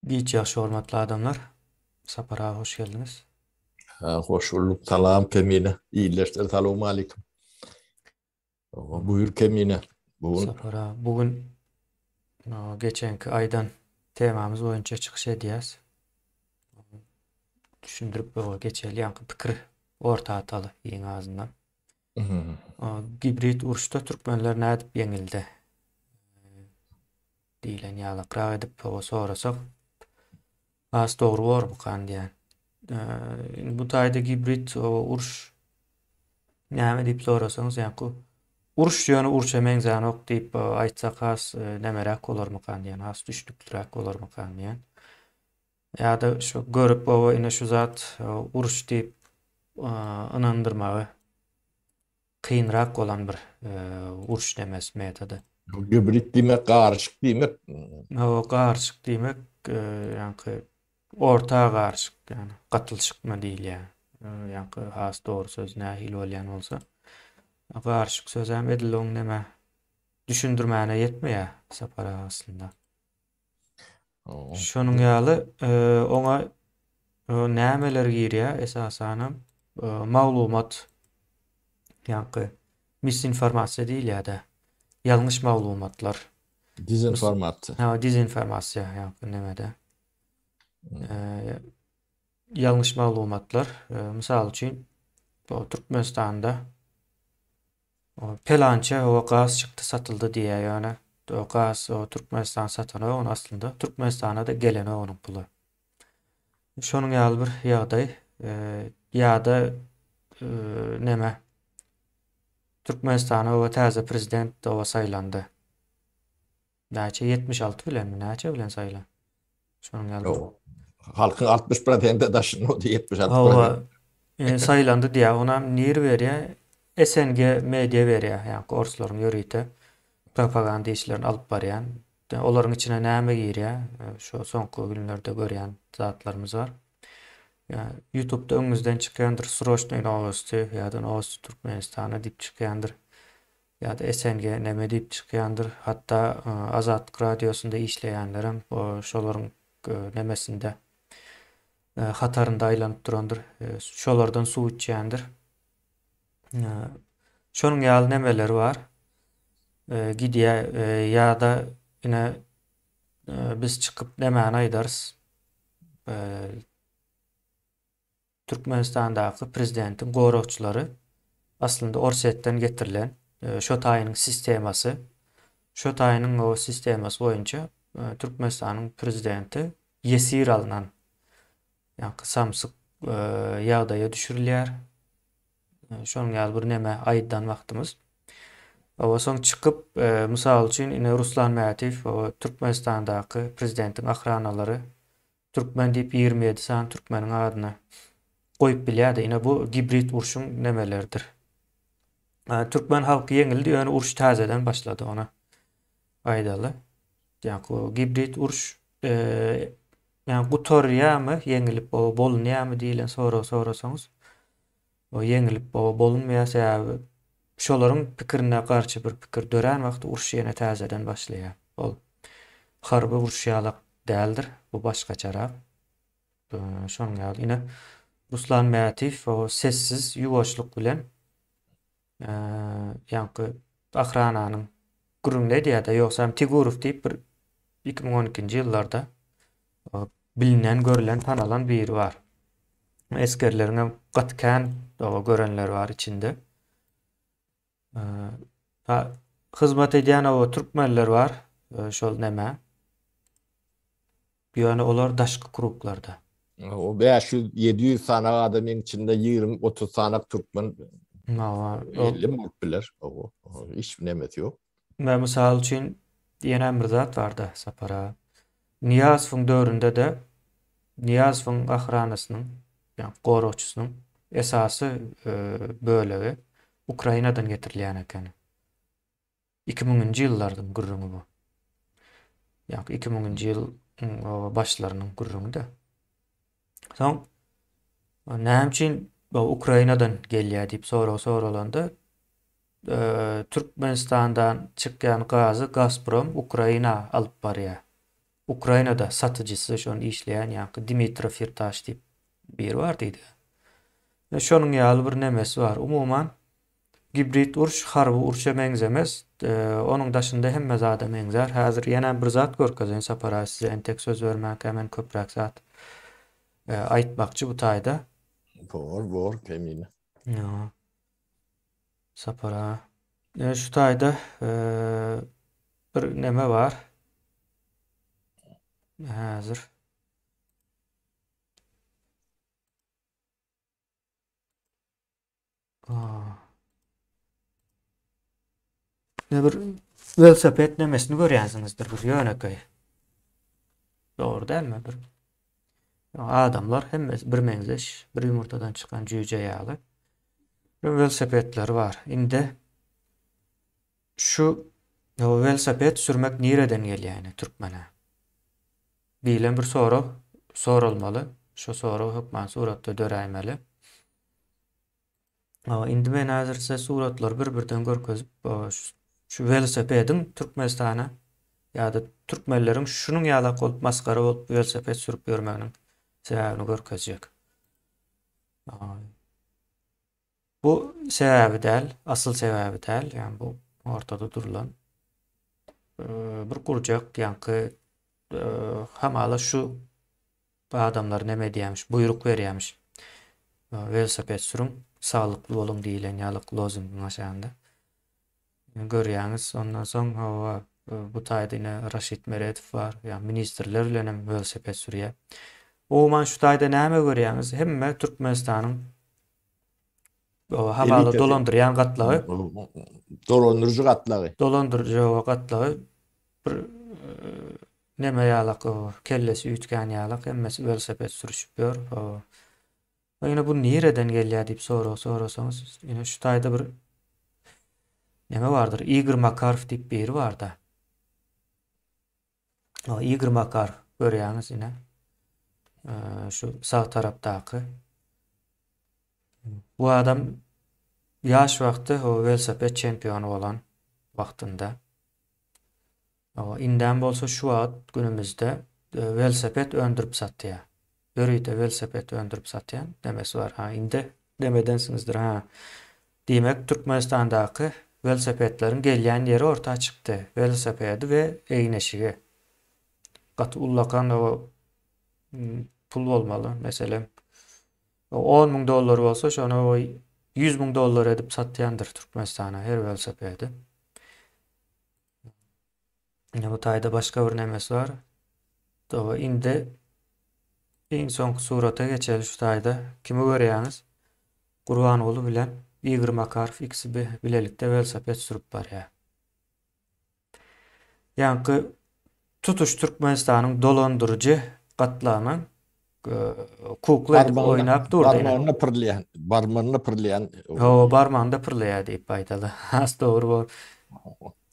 Giç yaşı hormatly adamlar. Sapara hoş geldiniz. Hoş bulduk. Salam Kemine. İyileştir. Selamun aleyküm. Buyur Kemine. Bugün Sapara bugün geçenki aydan temamız boyunca çıkış edýäs. Düşündürip geçeli yankı pikir orta atalı iň azyndan. Gibrit uruşda türkmenler nädip ýeňildi diýlen ýalakra edip sorasak az dogry bormukan diýen. Bu taýda gibrit uruş näme diýip sorasaňyz ýanky uruş ýöne uruş emeň zanok diýip aýtsak has nemerek bolarmykan diýen, has düşdükdirek bolarmykan diýen. Ýa-da şu görüp ine şu zat uruş diýip ynandyrmagy kynrak bolan bir uruş demes metody. gibrit demek, karışık demek. O garşyk diýmek ýanky orta garşyk, ýani gatylşykma diýil ýa. Ýanky has dogry söz nähil bolýan bolsa. Garşyk söz hem edilen näme düşündirmäne ýetmeýär sapara aslında. Şonuň ýaly oňa nämeler girýär esasany maglumat ýanky misinformasiýa diýilýär-de. Ýalňyş maglumatlar. Dezinformasyon. Dezinformasiýa ýanky nämede. Ýalňyş maglumatlar. Mysal üçin Türkmenistanda pelança o gaz çykdy satyldy diýe ýani o gaz o Türkmenistan satany onu aslında Türkmenistana da gelene onun pulu. Şonuň ýaly bir ýagdaý ýa-da näme Türkmenistana o täze prezident o saýlandy. Näçe 76 bilenmi? Näçe bilen saýlan? Şonuň ýaly. Halkın 60% daşın o da 76%. Hawa saýlandy diýe ona nir berýär? SNG media berýär, ýani orslaryň ýörüýte propaganda işlerini alyp barýan. Olaryň içine näme girýär? Şu soňky günlerde görýän zatlarymız var. Yani YouTube'da öňüňizden çykýandyr Sroçnoy Novosti ýa-da Novosti Türkmenistana diýip çykýandyr. Ýa-da SNG näme diýip çykýandyr. Hatda Azatlyk radiosunda işleýänlerim şolaryň nämesinde hatarynda aýlanyp durandyr. Şolardan suw içýändir. Şonuň ýaly nemeleri var. Gidýär ýa-da ine biz çykyp nämäni aýdarys? Türkmenistandaky prezidentiň gorokçulary aslında Orsetden getirilen şo taýynyň sistemasy, şo taýynyň o sistemasy boýunça Türkmenistanyň prezidenti ýesir alynan ýa-ni samsyk ýagdaýa düşürilýär. Şonuň ýaly bir näme aýdan wagtymyz. O soň çykyp mysal üçin ine Ruslan Mätiw o Türkmenistandaky prezidentiň ahranalary Türkmen diýip 27 san türkmeniň adyny goýup bilýär-de. Ine bu gibrit uruşyň nemelerdir. Türkmen halky ýeňildi, ýöne uruş täzeden başlady ona aýdaly. Ýani o gibrit uruş ýani gutorýamy, ýeňilip bolunýamy diýilen sorasaňyz o ýeňilip bolunmaýa sebäbi şolaryň pikirine garşy bir pikir dören wagty uruş ýene täzeden başlaýar. Ol harby uruş ýalak däldir, bu başgaçarak. Şonuň ýaly ine Ruslan Mätiw o sessiz ýuwaşlyk bilen ýanky ahrananyň gürüňde diýär-de ýoksa Tigurov diýip bir 2012-nji ýyllarda bilinen, görülen, tanalan biri var. Eskerlerine gatkan görenler var içinde. Hizmet edýän o türkmenler var. Şol näme? Ýöne olar daşky gruplarda. O 500-700 sana adamın içinde 20-30 sana Türkmen Nawa 50 biler. O hiç nemet yok. ve misal üçin ýene bir zat barda sapara. Niyazowyň döwründe de Niyazowyň ahranasynyň ýani gorokçusynyň esasy bölegi Ukrainadan getirilýän eken. 2000-nji ýyllardyň gürrüňi bu. Ýani 2000-nji ýyl başlarynyň gürrüňde. Soň näme üçin Ukrainadan gelýär diýip soralanda Türkmenistandan çykýan gazy Gazprom Ukraina alyp barýar. Ukrayna'da satıcısı şonu işleyen yankı Dmitro Firtash diýip biri var diýdi. Şonuň ýaly bir nemesi var. Umuman gibrit urş harby urşa meňzemes. Onuň daşynda hemme zada meňzer. Häzir ýene bir zat görkezýän sapara size entek söz bermäk hemen köprak zat aýtmakçy bu taýda. Bor kemine. Ya, sapara. Şu taýda bir neme var. Häzir. Ne bir velosiped nemesini görýänsiňizdir bir ýöneköy. Doğru dälmi bir? Adamlar hemmesi bir meňzeş, bir ýumurtadan çykan jüýje ýaly. Velosipedler var. Inde şu velosiped sürmek nireden gelýär türkmene? Bilen bir soru sorulmaly. Şu soru hökman suratda döräýmeli. Indi men häzir size suratlar bir-birden görkezip şu velosipediň Türkmenistana ýa-da türkmenleriň şunun ýalak bolup maskara bolup velosiped sürüp ýörmeginiň sebäbini görkezjek. Bu sebäbi däl, asıl sebäbi däl, ýani bu ortada durulan bir gurjak ýanky hamala şu adamlar neme diýämiş, buyruk berýärmiş. Velosiped sürüň, saglykly bolun diýilen ýalyk lozungyň aşagynda. Görýäňiz, ondan soň bu taýda Raşid Meredov var, ýa ministrler bilen velosiped sürýär. Umuman şu taýda näme görýäňiz? Hemme Türkmenistanyň hamala dolandyrýan gatlagy, Dolandırıcı gatlagy. dolandyrjy gatlagy bir neme ýalyk kellesi ütgän ýalyk hemmesi velosiped sürüşip ýör. Ýene bu nireden gelýär diýip sorasaňyz, ýene şu taýda bir neme vardır? Igor Makarov diýip biri var da. Igor Makarov görýäňiz ýene. Şu sağ tarapdaky. Bu adam ýaş wagty velosiped çempionu bolan wagtynda. Inden bolsa şu wagt günümizde velosiped öndürüp satýar. Börüýde velosiped öndürüp satýan demesi var. Inde demedensiňizdir. Demek Türkmenistandaky velosipedleriň gelýän ýeri ortağa çykdy. Velosipedi we eýneşigi. Gaty ullakan pul bolmaly. Meselem $10,000 bolsa şonu $100,000 edip satýandyr Türkmenistana her velosipedi. Bu taýda başga bir nemesi var. Indi en soňky surata geçeli şu taýda kimi görýäňiz? Gurbanoğlu bilen Igor Makarov ikisi bilelikde velosiped sürüp barýar. Ýanky tutuş Türkmenistanyň dolandyrjy gatlanyň kukla edip oynap durdy. Barmanyny pyrlayan. Barmanda pyrlaýar diýip aýdaly. Has dogry bol.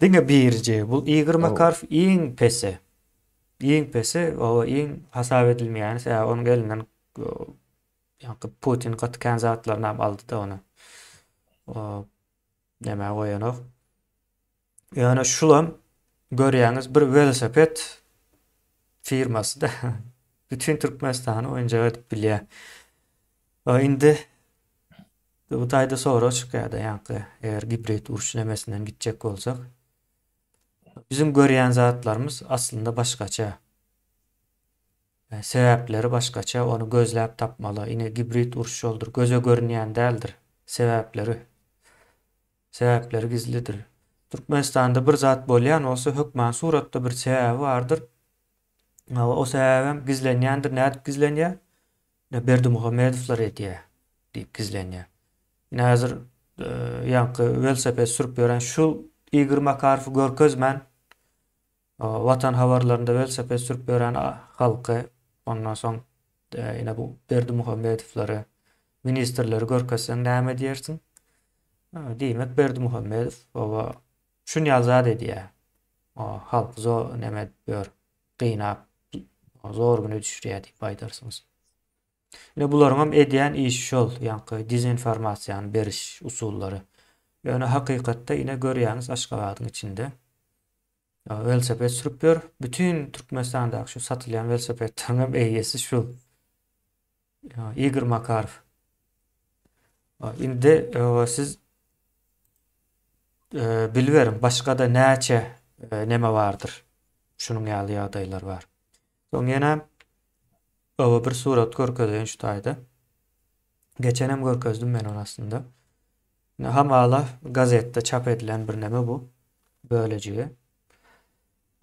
Diňe birji, bu Igor Makarov iň pesi. Iň pesi, iň hasap edilmeýän, onuň elinden ýanky Putin gatkan zatlaryny aldy da onu. Neme goýanok. Ýani şulam görýäňiz bir velosiped firmasy da bütün Türkmenistany oýunjak edip bilýär. Indi bu taýda sonra çykýar-da ýanky eger gibrit uruş nemesinden gitjek bolsak bizim görýän zatlarymız aslında başgaça. Sebäpleri başgaça, onu gözläp tapmaly. Ine gibrit uruş boldur, göze görünýän däldir. Sebäpleri gizlidir. Türkmenistanda bir zat bolýan olsa hökmen suratda bir sebäbi bardyr. O sebäbem gizlenýändir. Nädip gizlenýär? Berdimuhamedowlar edýär diýip gizlenýär. Ine häzir ýanky velosiped sürüp ýören şu Igor Makarov görkezmän watan habarlarynda velosiped sürüp ýören halky, ondan soň ine bu Berdimuhamedowlary, ministrleri görkezseň näme diýersiň? Diýmek Berdimuhamedow şunu ýazat edýär. Halk neme diýär? Gynap zor güne düşürýär diýip aýdarsyňyz. Ine bularyň edýän iş şol, ýanky dezinformasiýany beriş usullary. Ýöne hakykatda ine görýäňiz Aşgabatyň içinde Velosiped sürüp ber. Bütün Türkmenistan'da şu satılan velosipedlerin hem eýesi şu. Igor Makarov. Indi siz bilberim başga da näçe neme bardyr. Şunun ýaly ýagdaýlar bar. Soň ýene bir surat görkezýän şu taýda. Geçenem görkezdim men onu aslında. Hamala gazetde çap edilen bir neme bu. Böylece.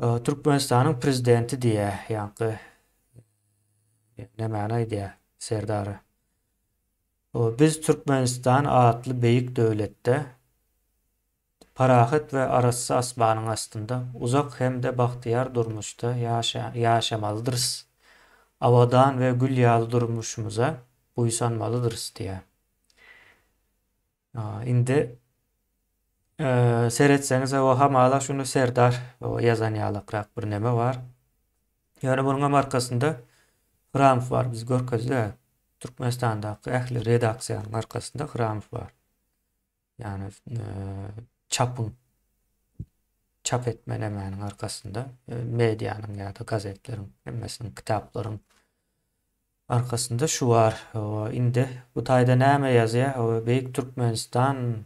Türkmenistanyň prezidenti diýe, ýa-ni ne manaý diýe, serdary. Biz Türkmenistan atly beýik döwletde parahat we arasy asmanyň astynda uzak hem de bahtiýar durmuşda ýaşamalydyrs. Awadan we gül ýaly durmuşumuza buýsanmalydyrs diýe. Indi seyretseňiz o hamala şunu serdar o ýazan ýalykrak bir neme bar. Ýöne bunyň arkasynda Hramov bar. Biz görkezde Türkmenistandaky ähli redaksiýanyň arkasynda Hramov bar. Yani çap etme nämäniň arkasynda mediýanyň ýa-da gazetleriň, hemmesiniň kitaplaryň arkasynda şu bar. Indi bu taýda näme ýazýar? Beýik Türkmenistan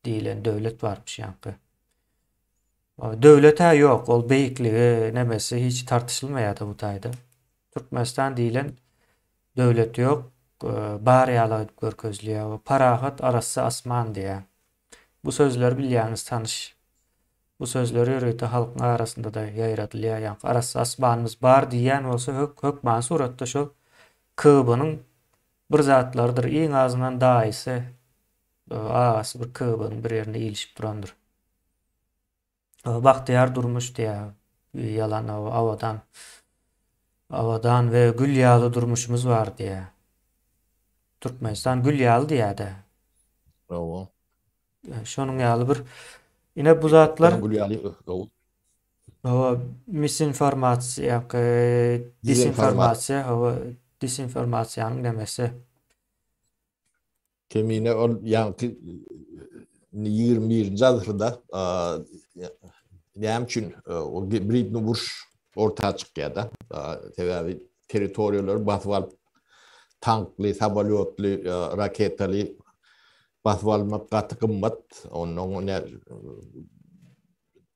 diýilen döwlet barmyş ýa-ni. Döwlet ýok, ol beýikligi nemesi hiç tartışylmaýar bu taýda. Türkmenistan diýilen döwlet ýok, bar ýaly görkezliýär. Parahat arasy asman diýär. Bu sözler bilýäňiz tanyş. Bu sözleri ýöreýte halkyň arasynda da ýaýradylýar. Ýa-ni arasy asmanymyz bar diýen bolsa hökman suratda şol kybynyň bir zatlardyr. Iň azyndan daýysy agasy bir kybynyň bir ýerine ilişip durandyr. Bahtiýar durmuş diýär. Yalan awadan we gül ýaly durmuşumuz bar diýär. Türkmenistan gül ýaly diýär-de. Owa. Şonuň ýaly bir ine bu zatlar misinformasiýa, disinformasiýa, disinformasiýanyň demesi. Kemine ol ýanky 21-nji asyrda näme üçin o hibridni vuruş ortağa çykýar-da. Sebäbi territoriýalary basyp alyp tankly, samolyotly, raketali basyp almak gaty gymmat. Onuň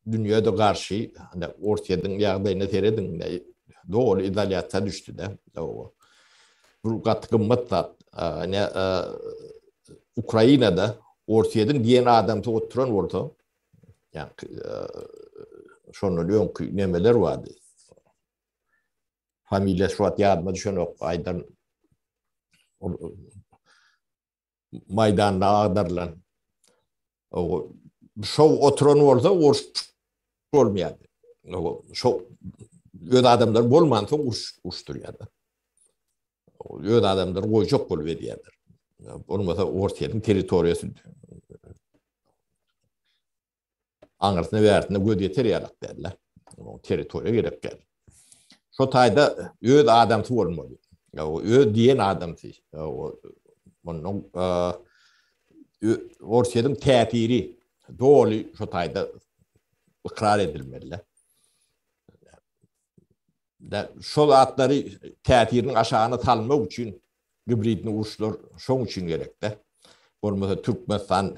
dünýede garşy Orsiýadyň ýagdaýyna serediň dogry izolýasiýa düşdi-de. Bu gaty gymmat zat. Ukrainada Orsiýadyň diýen adamty oturan orta. Ýani şonun ýöňki nemeler bardy. Familiýa şuat ýadyma düşenok Aýdan Maýdanda agdarlan. Şo oturan orta bolmaýardy. Şo ýöne adamlar bolmansa uşturýardy. Ýöne adamlar goýjak bolup edýärler. Bolmasa Orsiýadyň territoriýasy aňyrsynda bärsinde gödýe ýalak derler. O territoriýa gerek gel. Şo taýda öz adamsy bolmaly. Öz diýen adamsy. Onuň Orsiýadyň täsiri doly şo taýda ikrar edilmeli. Şol atlary täsiriniň aşagyna salmak üçin hibridni uruşlar şoň üçin gerekde. Bolmasa Türkmenistan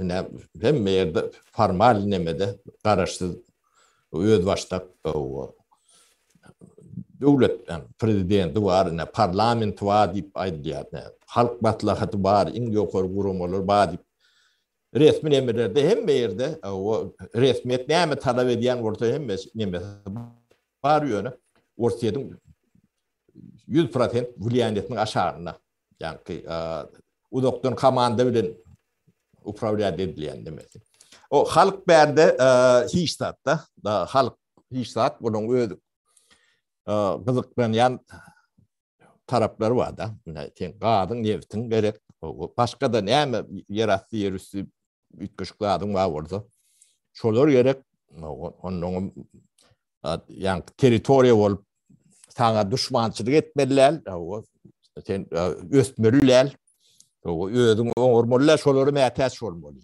hemme ýerde formal nemede garaşsyz öz başda döwlet prezidenti bar, parlament bar diýip aýdýar. Halk maslahaty bar, iň ýokary guramalar bar diýip resmi nemelerde hemme ýerde resmiýet näme talap edýän orta hemme neme bar ýöne Orsiýadyň 100% vilayatynyň aşagyna, ýani udokdan komanda bilen upravlýat edilýän demesi. O halk berde hiçtatda da halk hiçtat bonuň öz gyzyklanýan taraplary bar da. Gadyň neftin gerek. Başga da näme ýeratdy ýerüstü ütgeşiklädiň bar bolsa. Şolar gerek. Onuň ýani territoriýa bolup saňa düşmançylyk etmeliler. Sen ösmürler. Özüň oňurmalylar şolary mätäs bolmaly.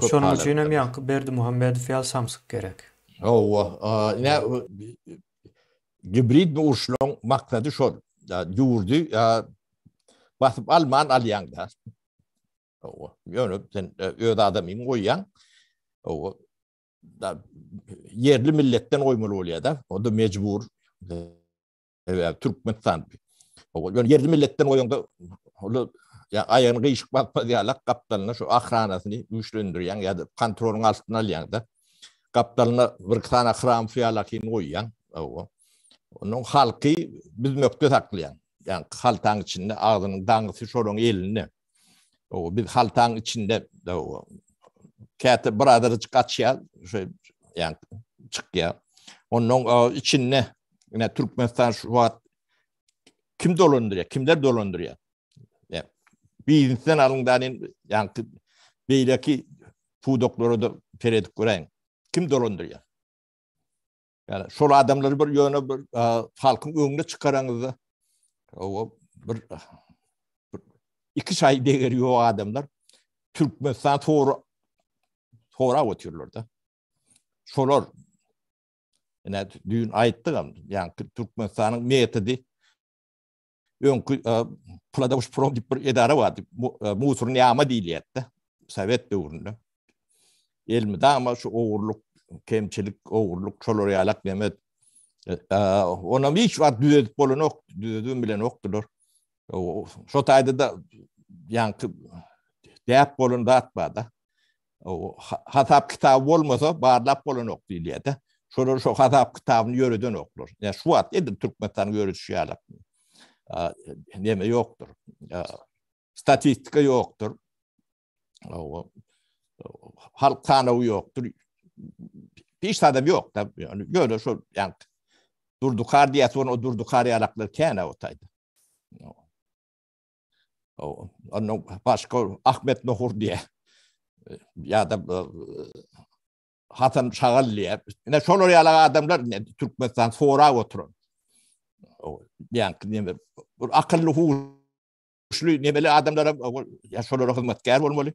Şonuň üçin hem ýanky Berdi Muhammedow ýaly samsyk gerek. Ne hibrid uçluğun maksadı şol. Yurdu basıp alman alyanlar. Yani sen öde adamın koyan da yerli milletten oymalı oluyor da. O da mecbur. Evet, Türkmenistan. Yani yerli milletten oyunda ya ayağını kıyışık bakma diyalak kaptanına şu ahranasını güçlendiriyen ya da kontrolün altına alayan da kaptanına bir tane ahram fiyalakin koyan. Onun halkı biz mökte saklayan. Yani haltağın içinde ağzının dağısı şorun elini. Biz haltağın içinde kâte birader kaçıyor. Yani çıkıyor. Onun içinde yine Türkmenistan şu an kim dolandırıyor? Kimler dolandırıyor? Yani bir insan alından yani belki pudokları da peredik kurayın. Kim dolandırıyor? Yani şol adamları bir yöne bir halkın önüne çıkaranızda bir iki şey değeriyor o adamlar. Türkmenistan sonra oturuyorlar da. Şolar yani dün ayıttık ama yani Türkmenistan'ın metodu önkü Puladavuş Prom dip bir idare vardı. Musurun yağma değil yattı. Sovet dövründe. Elmide ama şu oğurluk, kemçilik, oğurluk, çoloriyalak demet. Ona hiç var düzedip bolun ok, düzedüğüm bile noktudur. Şu tayda da yani deyap bolun dağıtmadı. Hatap kitabı olmasa bağırlap bolun ok değil yattı. Şu hatap kitabını yörüden okulur. Yani şu at edin Türkmenistan'ın yörüsü yalak. Neme yoktur. Statistika yoktur. Halk tanığı yoktur. Hiç adam yok da yani böyle şu yani durdukar diye sonra o durdukar yalakları kene otaydı. Onun başka Ahmet Nohur diye ya da Hasan Şagal diye. Ne şol yalak adamlar ne Türkmenistan sonra oturun. Yani akıllı huşlu nebeli adamlara ya şol hizmetkar olmalı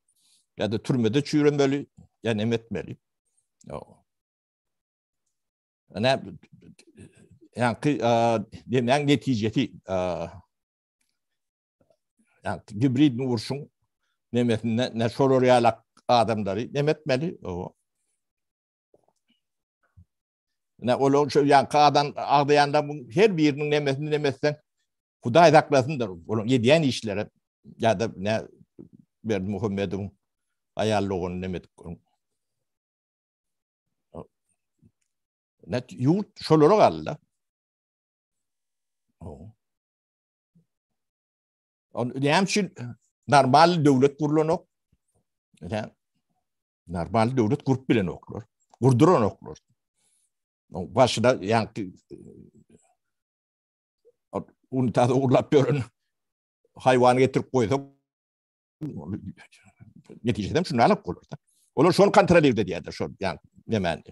ya da türmede çürümeli ya ne etmeli. Yani demeyen neticesi yani hibrid vuruşun ne şoloriyalak adamları nemetmeli o. Ne olur yani kağıdan ağlayandan her birinin nemesen Huday daklasındır. Onun yediyen işlere ya da ne Berdi Muhammed'in ayarlığını nemedik. Ne yurt şolora kaldı. Ne için normal devlet kurulunu yani normal devlet kurup bilen okulur. Kurduran okulur. Başında yani unitada uğurlap görün hayvanı getirip koysa neticede şunu alıp koyulur. Olur şunu kontrol edildi diye de şu yani hemen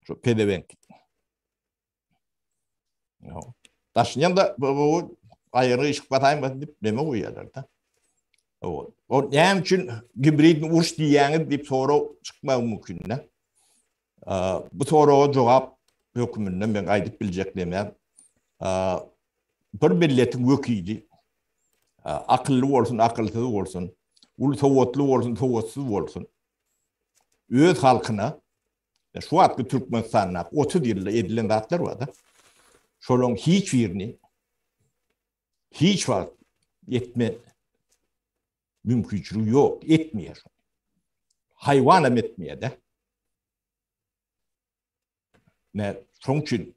şu pedevenk. Taşıyan da bu ayrı ışık batayım deyip deme koyuyorlar da. O ne için hibrid uç diyeni deyip soru çıkma mümkün ne? Bu soruya cevap hükmünden ben aydıp bilecek demem. Bir milletin vekili akıllı olsun, akılsız olsun, savutlu olsun, savutsuz olsun. Öz halkına şu adlı Türkmenistan'la 30 yılda edilen zatlar var da. Şolun hiçbirini hiç var etme mümkünçülüğü yok. Etmiyor. Hayvanım etmiyor da. Ne son için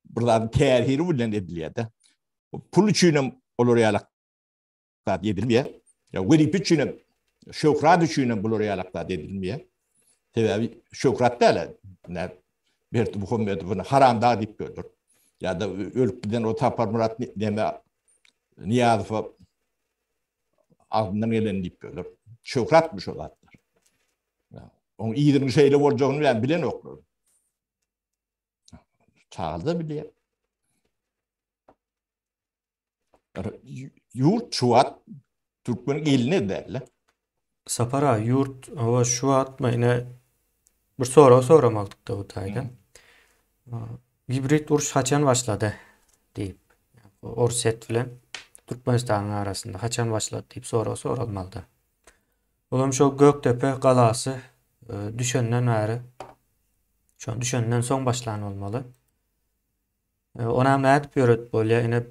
buradan terhiri bilen ediliyor da. Pul için olur yalakta edilmiyor. Ya verip için şöhret için olur yalakta edilmiyor. Sebebi şöhret değil. Ne Berdi Muhammed bunu haram da deyip gördür. Ya da ölüp giden o Tapar Murat deme Niyaz'ı ağzından gelen deyip gördür. Şöhretmiş o zatlar. Onun iyidir şeyle olacağını ben bilen okurum. Çağıldı bile. Yurt çuvat Türkmen'in eline derler. Sapara yurt o şu atma yine bir soramaldık da bu taydan. Hibrit uruş haçan başladı deyip Orset bilen Türkmenistan'ın arasında haçan başladı deyip sorulmalı. Olam şu Göktepe galası düşenden beri şu an düşenden son başlanan olmalı. Ona nädip ýöret bolýar? Ine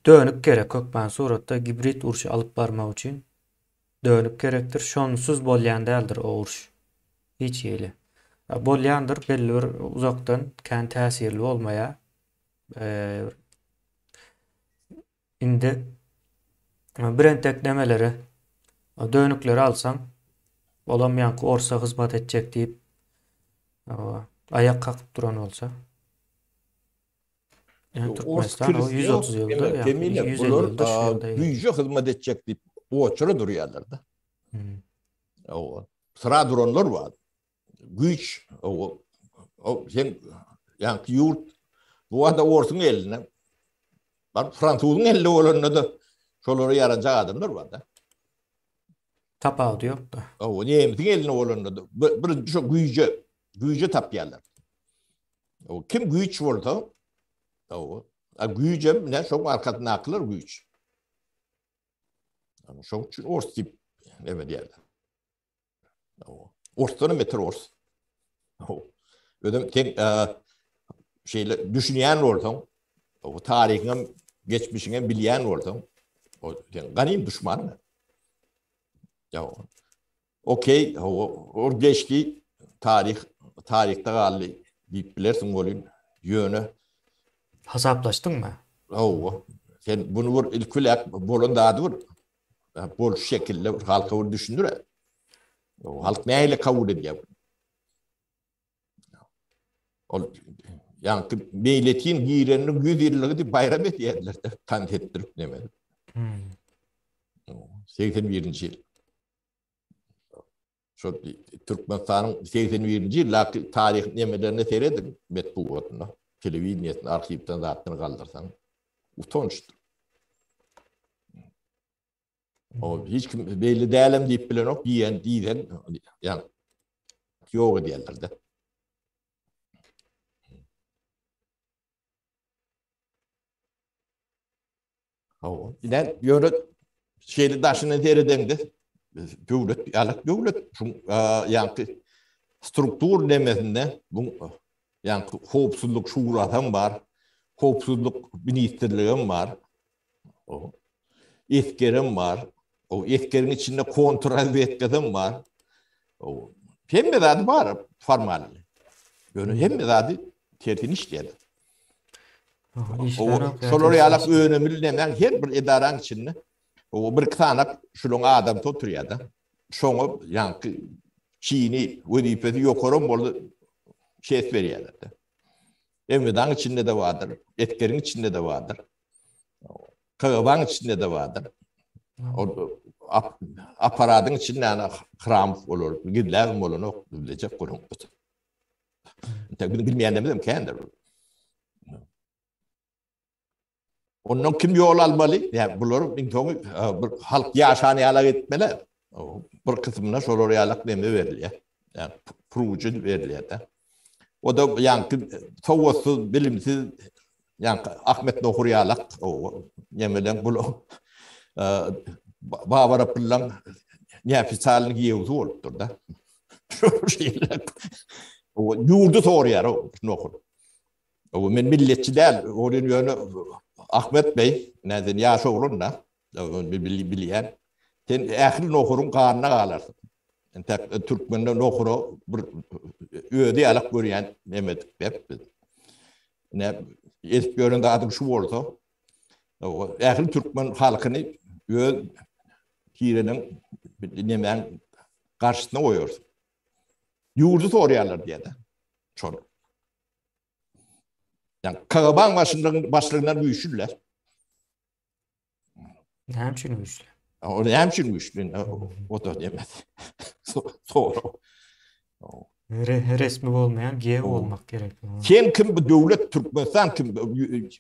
dönük gerek kökmen suratda hibrit uruş alıp barmak üçin dönük gerekdir. Şonsuz bolýan däldir o uruş. Hiç ýeli. Bolýandyr belli bir uzakdan kän täsirli bolmaýa. Eee indi birentek demeleri dönükleri alsan olam ýanky orsa hyzmat etjek diýip ayak kakyp duran bolsa yani Türkmenistan o 130 ýylda ýa-ni 150 ýylda şu ýerde. Güýje hyzmat etjek diýip oçura durýarlar da. O sıra duranlar var. Güç o sen yani yurt bu ada orsun eline. Bak Fransuzun elle olanına da şoları yaranacak adamlar var da. Tapağı da yok da. O Nemtin eline olanına da bir şu güýje tapýarlar. O kim güýç bolsa o güýje ne şo arkadan aklar güýç. Ama şo üçin ors tip neme diýerler. O orstany metre ors. O ödem tek şeyle düşünýän bolsaň, o taryhyň geçmişine bilýän bolsaň, o ganym düşman. Ya okey, o geçti tarihte galy diýip bilersiň bolýan ýöne. Hasaplaşdın mı? O sen bunu bir ilkulak bolan dadyr. Bol şekilde halka bir düşündür. O halk näle kabul edýär? O yani milletin girenini güzerliği de bayram edýärler de tant etdirip demedi. 81-nji ýyl. Şo Türkmenistanyň 81-nji ýyl taryh nemelerini seredim metbuatna, telewizionyň arhivden zatdyny galdyrsaň utançdyr. O hiç kim belli dälim diýip bilen ok diýen yani ýok edýärler de. O inen ýöne şeýle daşyny teredende döwlet ýa-ni struktur demesinde bu ýa-ni howpsuzlyk şuradan bar, howpsuzlyk ministrligim bar. O eskerim bar. O eskerin içinde kontrol etkedim var. O hemme zady bar formal. Ýöne hemme zady tertin işleýär. Şolary ýalak önemli näme her bir edaraň içinde o bir sanak şulun adam oturýar da. Şoňa ýanky çini wezipesi ýokaram boldy şeýle berýärler da. Emmedaň içinde de vardır, etkerin içinde de vardır. Kagabaň içinde de vardır. O aparatın içinde kram olur, gidler bolany bilecek gurun. Tabii bilmeýän demem kendir. Ondan kim yol almalı? Yani bular bir halk ýaşany ýalak etmeler. Bir kısmına şolary ýalak neme berilýär. Yani pruwjy berilýär da. O da ýanky tawassul bilimsiz ýanky Ahmet Nohur ýalak o nemeden bulu Babara pillan näfisalyny ýewdi bolupdyr da. Şu şeýle. O ýurdu sorýar o Nohur. O men milletçi däl, o ýöne Ahmet Bey, näden ýaşa olanda, bilýän. Sen ähli Nohurun ganyna galarsyn. Entek Türkmende Nohuru bir öýde ýalak görýän nemedik bep. Ne eski göründe adım şu bolsa, o ähli Türkmen halkyny öz kireniň nemen garşysyna goýar. Ýurdu sorýarlar diýdi. Şol. Yani Kagabaň başlygyna güýçlüler. Näçin güýçlü? O näçin güýçlü? O da demedi. Sonra. Resmi bolmayan gew bolmak gerek. Sen kim bu döwlet Türkmenistan kim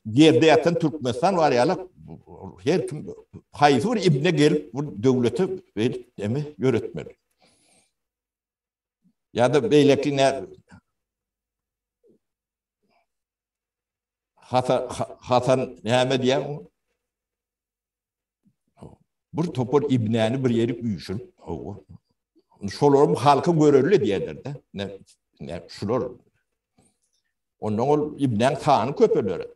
ýerde ýatan Türkmenistan bar ýalak her kim haýsy bir ibne gelip bu döwleti emi ýöretmeli. Ya da beyleki ne Hasan näme diýen bir topar ibnäni bir ýeri büýüşür. Şolar halka görerli diýerler de. Ne şular. Ondan ol ibnäň sany köpeleri.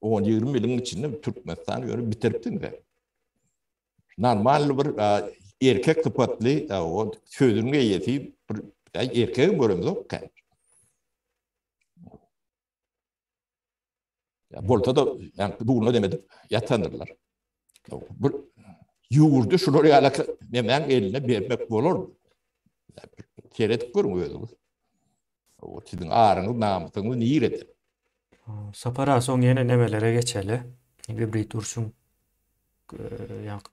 10-20 ýylyň içinde Türkmenistan ýöre bitiripdin de. Normal bir erkek sıfatly o sözüne ýeti bir erkek göremiz ok. Ya bolta da yani duguna demedim. Yatanırlar. Bir ýugurdy şular ýalaka memen eline bermek bolar. Keretip görmüyordu. O sizin ağrınız, namusunuz nirede. Sapara soň ýene nemelere geçeli. Hibrid urşun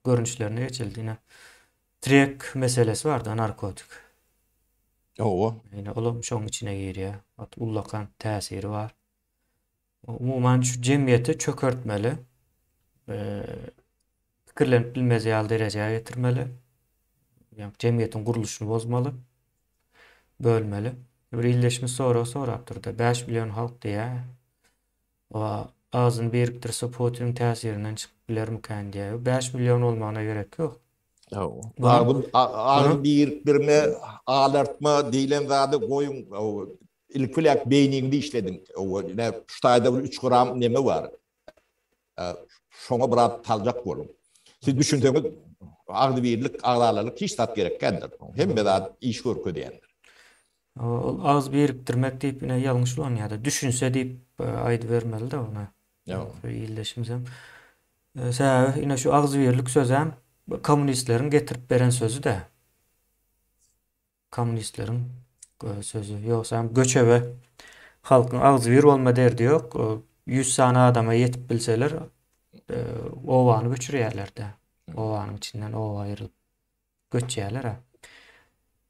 görünüşlerine geçildi. Yine trek meselesi vardı, narkotik. Yine olam şoň içine giriyor. Ullakan täsiri var. Umuman şu cemiyeti çökertmeli. Pikirlenip bilmez ýaly derejeye getirmeli. Cemiyetin guruluşunu bozmalı. Bölmeli. Bir illeşme soraptırdı. 5 milyon halk diye o ağzını biriktirse Putin'in täsirinden çıkıp bilermiken diye. 5 milyon olmana gerek yok. Ağzı biriktirme, ağlartma diýilen zady goýun ilkulak beýningde işledin. Ştaýda 3 gram neme var. Şoňa bir taljak bolun. Siz düşünseniz ağzı birlik, ağlarlyk hiç tat gerekkendir. Hemme zat iş görkü diýendir. Ağız biriktirmek deyip yine yanlış olan ya da düşünse deyip aýdy vermeli de ona. İlleşimizem. Yine şu ağız birlik sözem komünistlerin getirip beren sözü de. Komünistlerin sözü. Yoksa göçebe halkın ağız bir olma derdi yok. 100 sany adama yetip bilseler owany göçürýärler de. Owanyň içinden owa aýrylyp göçýärler.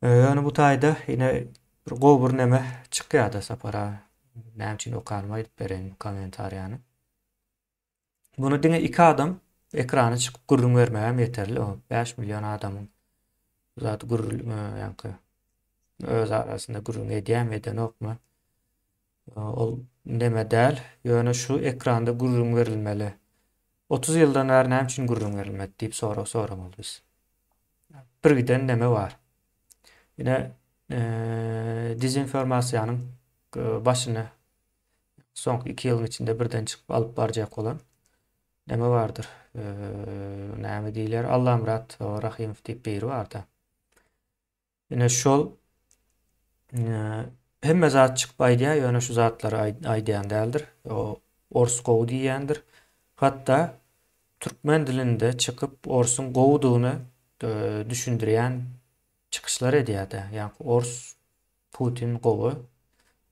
Yani bu taýda yine bir gowur neme çykýardy sapara. Näme üçin okarma edip beren kommentaryany. Bunu diňe 2 adam ekrana çykyp gurrun bermegem yeterli. O 5 milyon adamyň zat gurrun öz arasında gurrun eden okma. Ol neme däl. Ýöne şu ekranda gurrun berilmeli. 30 ýyldan bäri näme üçin gurrun berilmedi diýip soramaly biz. Bir giden neme var. Yine dezinformasiýanyň başyny soňky 2 ýylyň içinde birden çykyp alyp barjak bolan neme bardyr? Näme diýler? Allamrat Rahimov diýip biri bardy. Yine şol hemme zat çykyp aýdýar, ýöne şu zatlary aýdýan däldir. O ors gowy diýendir. Hatda türkmen dilinde çykyp orsun gowudygyny düşündirýän çıkışlar edýärdi. Yani ors Putin gowy,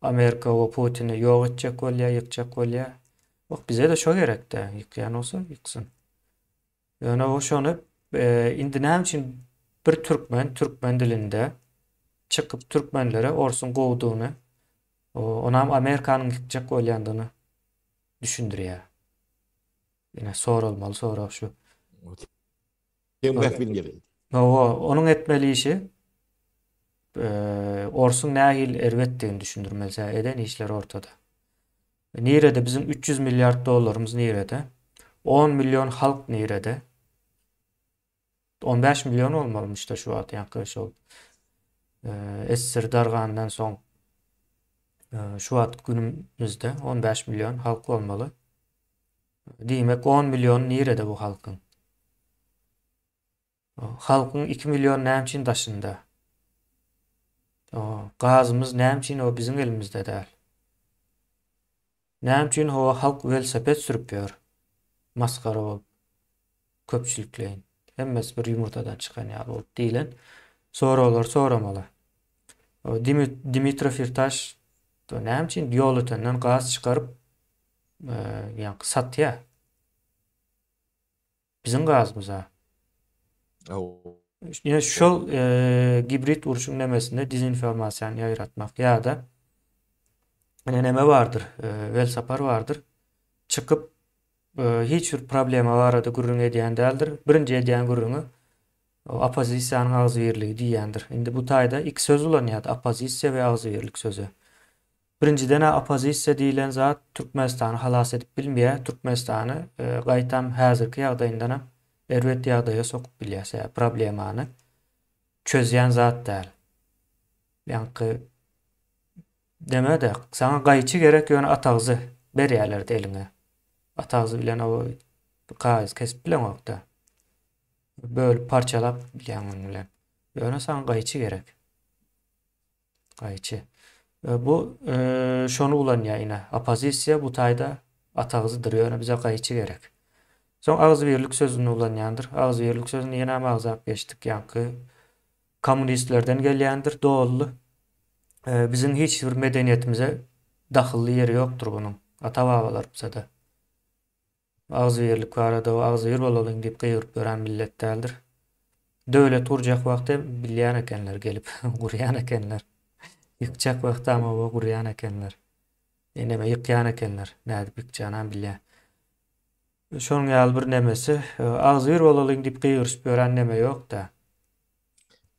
Amerika o Putin'i ýok etjek bolýar, ýykjak bolýar. Bak bize de şo gerekdi. Ýykýan olsa ýyksyn. Ýöne o şonu indi näme üçin bir türkmen dilinde çykyp türkmenlere orsun gowudygyny, onam Amerikanyň ýykjak bolýandygyny düşündirýär. Ýene sorulmaly sorap şu. Onun etmeli işi orsun nähil erwetdigini düşündirmeli. Eden işler ortada. Nirede bizim 300 milyar dolarımız nirede? 10 milyon halk nirede? 15 milyon olmalymış da şu at ýankı şol. Esir dargandan soň şu at günümüzde 15 milyon halk olmalı. Diýmek 10 milyon nirede bu halkın? Halkın 2 milyon näme üçin daşynda? Gazımız näme üçin o bizim elimizde däl? Näme üçin o halk velosiped sürüp ýör? Maskara bolup köpçülikleýin. Hemmes bir ýumurtadan çykan ýaly bolup diýilen soramaly. O Dmitri Firtaş näme üçin ýol ötenden gaz çykaryp satýar? Bizim gazymyza. Yine şol hibrid urşun nemesinde dezinformasiýany ýaýratmak ýa-da neme bardyr, welsapar bardyr. Çykyp hiç bir problema barada gurrun edýän däldir. Birinji edýän gurruny O apozisiýanyň agzybirligi diýendir. Indi bu taýda iki söz ulanýar, apozisiýa we agzybirlik sözü. Birinciden apozisiýa diýilen zat Türkmenistany halas edip bilmeýär, Türkmenistany gaýtam häzirki ýagdaýyndan erwet ýagdaýa sokup bilýär, problemany çözýän zat däl. Ýani demede, sana gaýçy gerek ýöne atagzy berýärler eline. Atagzy bilen o gaýzy kesip bilen okda. Böyle parçalap bilen bilen. Ýöne sana gaýçy gerek. Gaýçy. Bu şonu ulanýar ýine. Opozisiýa bu taýda atagzydyr. Ýöne bize gaýçy gerek. Soň agzybirlik sözüni ulanýandyr. Agzybirlik sözüni ýene magzap geçdik ýanky kommunistlerden gelýändir, doğully. Bizim hiç bir medeniýetimize dahilli ýeri ýokdur bunun. Ata-babalar bizde. Agzybirlik barada o agzybir bolalım diýip gyýryp beren millet däldir. Döwlet urjak wagtda bilýän ekenler gelip gurýan ekenler. Ýykjak wagtda ama o gurýan ekenler. Eneme ýykýan ekenler. Näde ýykjanam bilýän. Şonuň ýaly bir nemesi agzybir bolalım diýip gyýryp beren neme ýok da.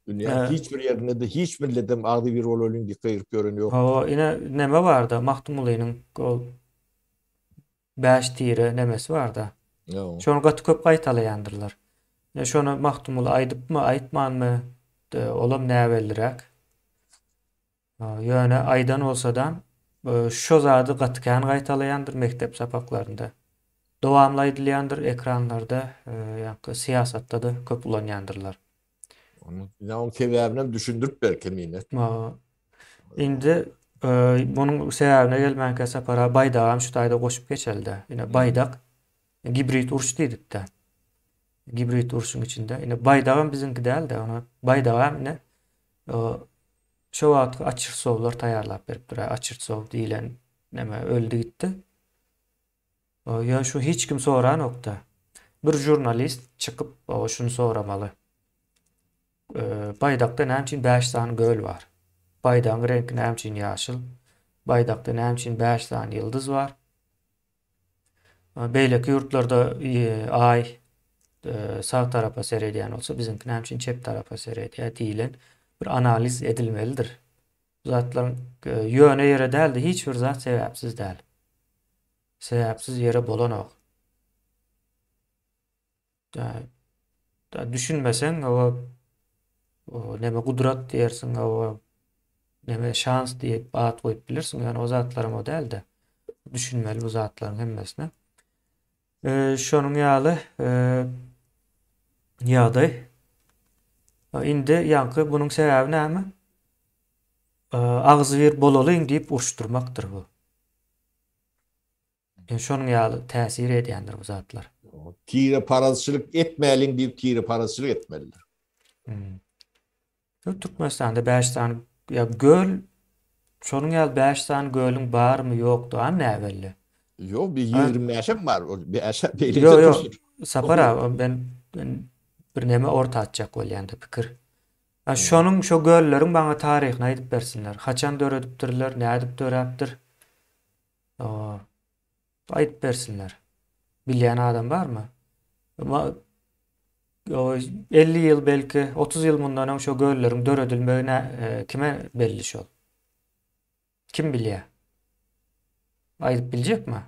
Dünya hiçbir yerinde de hiç milletim agzybir bolalım diýip gyýryp gören ýok. O ine neme bar da Mahtumlynyň ol 5 tire nemesi var da. Ýok. Şonu gaty köp gaýtalaýandyrlar. Şonu Mahtumly aýdypmy, aýtmanmy, olam näweldirek. Ýöne aýdan bolsadan şo zady gatykany gaýtalaýandyr mektep sapaklarynda. Dowamly aýdylýandyr ekranlarda, ýa-da siýasatda da köp ulanýandyrlar. Onu sebäbini düşündürip berkemine. Indi bunun sebäbine gelmänkä sapara Baýdagam şu taýda goşup geçelde. Ine Baýdak gibrit uruş diýdik de. Gibrit uruşyň içinde. Ine Baýdagam biziňki däl de, ona Baýdagam ine şo wagt açyr sowlar taýýarlap berip durar. Açyr sow diýilen neme öldü gitdi. Ya şu hiç kim soran nokta. Bir jurnalist çıkıp şunu soramaly. Baýdakda näme 5 sany göl var. Baýdagyň rengi näme üçin ýaşyl? Baýdakda näme üçin 5 sany ýyldız var? Beýleki ýurtlarda ay sağ tarafa seredýän bolsa, biziňki näme üçin çep tarafa seredýär diýilen bir analiz edilmelidir. Zatlaryň ýöne ýere däl de hiç bir zat sebäpsiz däl. Sebäpsiz ýere bolanok. Da düşünmesen o neme gudrat diýersiň, o neme şans diýip bat goýup bilirsiň. Ýani o zatlaryň o däl de düşünmeli bu zatlaryň hemmesine. Şonuň ýaly ýagdaý. Indi ýanky bunyň sebäbi näme? Agzybir bolalyň diýip uruşturmakdyr bu. Şonuň ýaly täsir edýändir bu zatlar. Tire parasylyk etmäliň diýip tire parasylyk etmeliler. Türkmenistanda 5 tane ya göl, şonuň ýaly 5 tane göliň barmy ýokdy, am näwelli. Ýok, bir 20 ýaşam bar. Bir aşa beýle. Ýok, sapara ben bir neme orta atjak bolýandy pikir. Şonuň şo gölleriň baňa taryhyny aýdyp bersinler. Haçan döredipdirler, nädip döräpdir? Aýdyp bersinler. Bilýän adam barmy? Ama 50 ýyl belki 30 ýyl mundan şo gölleriň döredilmegine kime belli şol? Kim bilýär? Aýdyp biljekmi?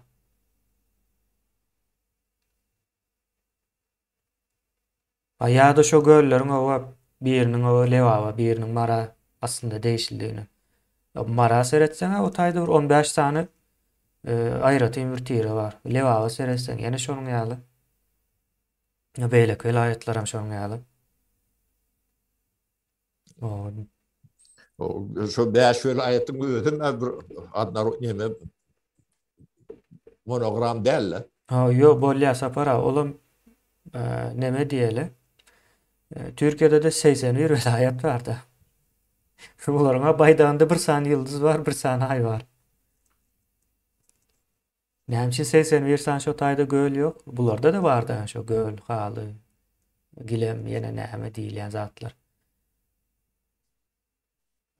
Ýa-da şo gölleriň biriniň lewawa, biriniň mara aslında değişildiğini. Mara seretseň o taýda 15 sany aýratyn bir tire var. Lewawa seretseň ýene şonuň ýaly. Beýleki vilayetler hem şonuň ýaly. Şo 5 vilayetin özüm bir adlar neme monogram däl. Ýok, bolýa sapara, olam neme diýeli? Türkiýede de 81 vilayet var da. Olaryňa Baýdagynda bir sany ýyldız var, bir sany ay var. Näme üçin 81 sany şo taýda göl ýok? Bularda da bar da şo göl, haly, gilem, ýene näme diýilýän zatlar.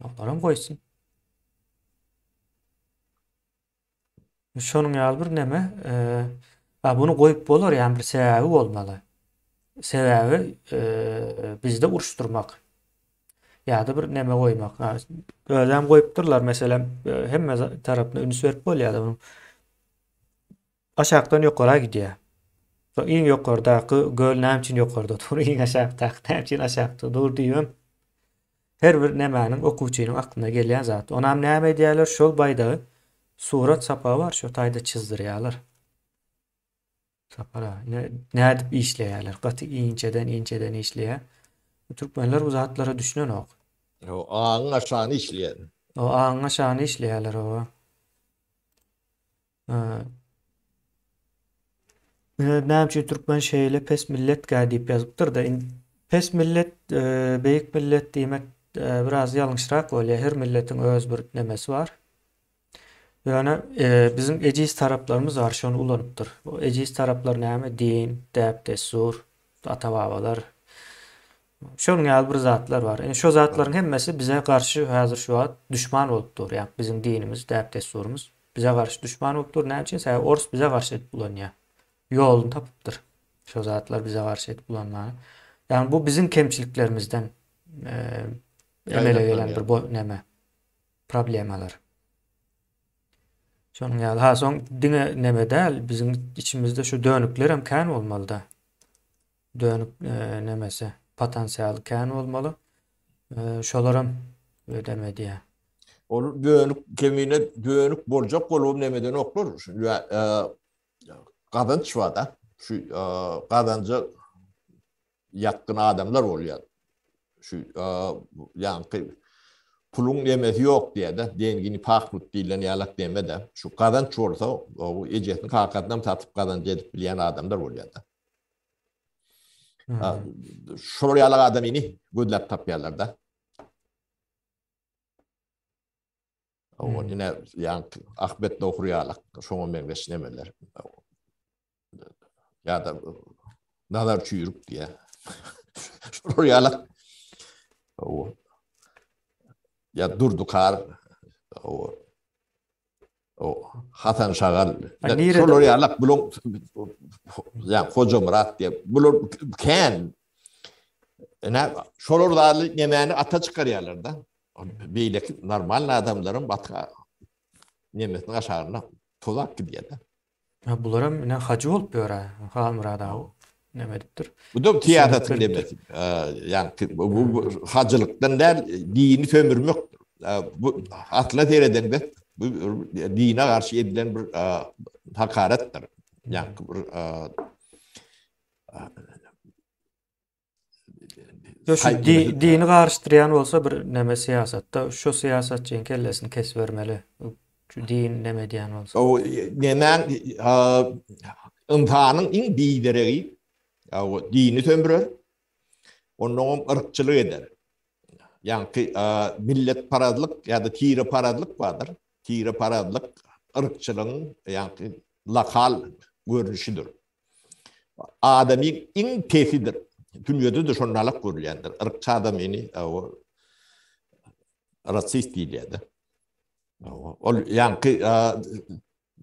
Olaram goýsun. Şonuň ýaly bir neme, bunu goýup bolar, ýani bir sebäbi bolmaly. Sebäbi bizde uruşturmak. Ýa-da bir neme goýmak. Özem goýupdyrlar meselem hemme tarapyna üns berip bolýar da aşakdan ýokara gidýär. So iň ýokardaky göl näme üçin ýokarda dur, iň aşakdaky näme üçin aşakda dur diýem. Her bir nemäniň okuwçynyň aklyna gelýän zat. Onam näme diýerler şol baýda surat sapa bar, şo taýda çizdirýärler. Sapara. Nädip işleýärler. Gaty inçeden işleýär. Türkmenler bu zatlara düşünen ok. O ağın aşağını işleyen. O aňa şany işleýärler o. Näme üçin türkmen şeýle pes millet diýip ýazypdyr da pes millet, beýik millet diýmek biraz ýalňyşrak bolýar. Her milletiň öz bir nemesi bar. Yani bizim eciz taraplarımız var, şonu ulanypdyr. O eciz taraplar näme? Din, däp, desur, ata-babalar. Şonuň ýaly bir zatlar var. Şo zatlaryň hemmesi bize garşy häzir şu wagt düşman bolupdyr. Ýani bizim dinimiz, däp, desurumuz bize garşy düşman bolupdyr. Näme üçin? Sebäbi orus bize garşy edip bulanýar. Ýoluny tapypdyr. Şo zatlar bize garşy edip bulanmany. Yani bu bizim kemçiliklerimizden emele gelen bir neme problemalar. Şonuň ýaly soň diňe neme däl, bizim içimizde şu dönükler hem kän bolmaly da. Dönük nemesi, potansiýaly kän bolmaly. Şolaram ödeme diýär. Ol dönük kemine dönük boljak bolup nemeden okur. Kadınç var da. Şu kadınca yatkın adamlar bolýar. Şu ýani pulun demesi yok diye de dengini paklut diýilen ýalak deme de şu kadan çorsa o ejetini hakykatdan tatyp kadan edip bilýän adamlar bolýar da. Şol ýalak adam ini gödläp tapýarlar da. O ine ýani Ahmet Dohur ýalak şoňa meňzeş nemeler. Ya da nazar çüýürüp diye. Şol ýalak o ya Durdukar o Hasan Şagal şolar ýalak bulun ya Hoca Murat diye bulun kän şolar da nemäni ata çykarýarlar da beýleki normal adamlaryň batka nemesini aşagyna tozak gidýär da. Bularam ine hacı bolup ýöre. Halmurada neme dipdir. Bu da tiýatryň demesi. Ýani bu hacylykdan däl dini sömürmek. Bu atla tereden de bu dine karşı edilen bir hakarettir. Yani bir dini garşydyrýan bolsa bir neme siýasatda şo siýasatçyň kellesini kesip bermeli. Şu din neme diýen bolsa. O nemen imtihanyň iň diýderegi o dini sömürür. Onuň ırkçylyk eder. Yani millet parazlık ya da tire parazlık vardır. Tire parazlık ırkçılığın yani lokal görünüşüdür. Adamın en tesidir. Dünyada da şonnalık görülýändir. Irkçı adam ini o rasist diýilýär. O yani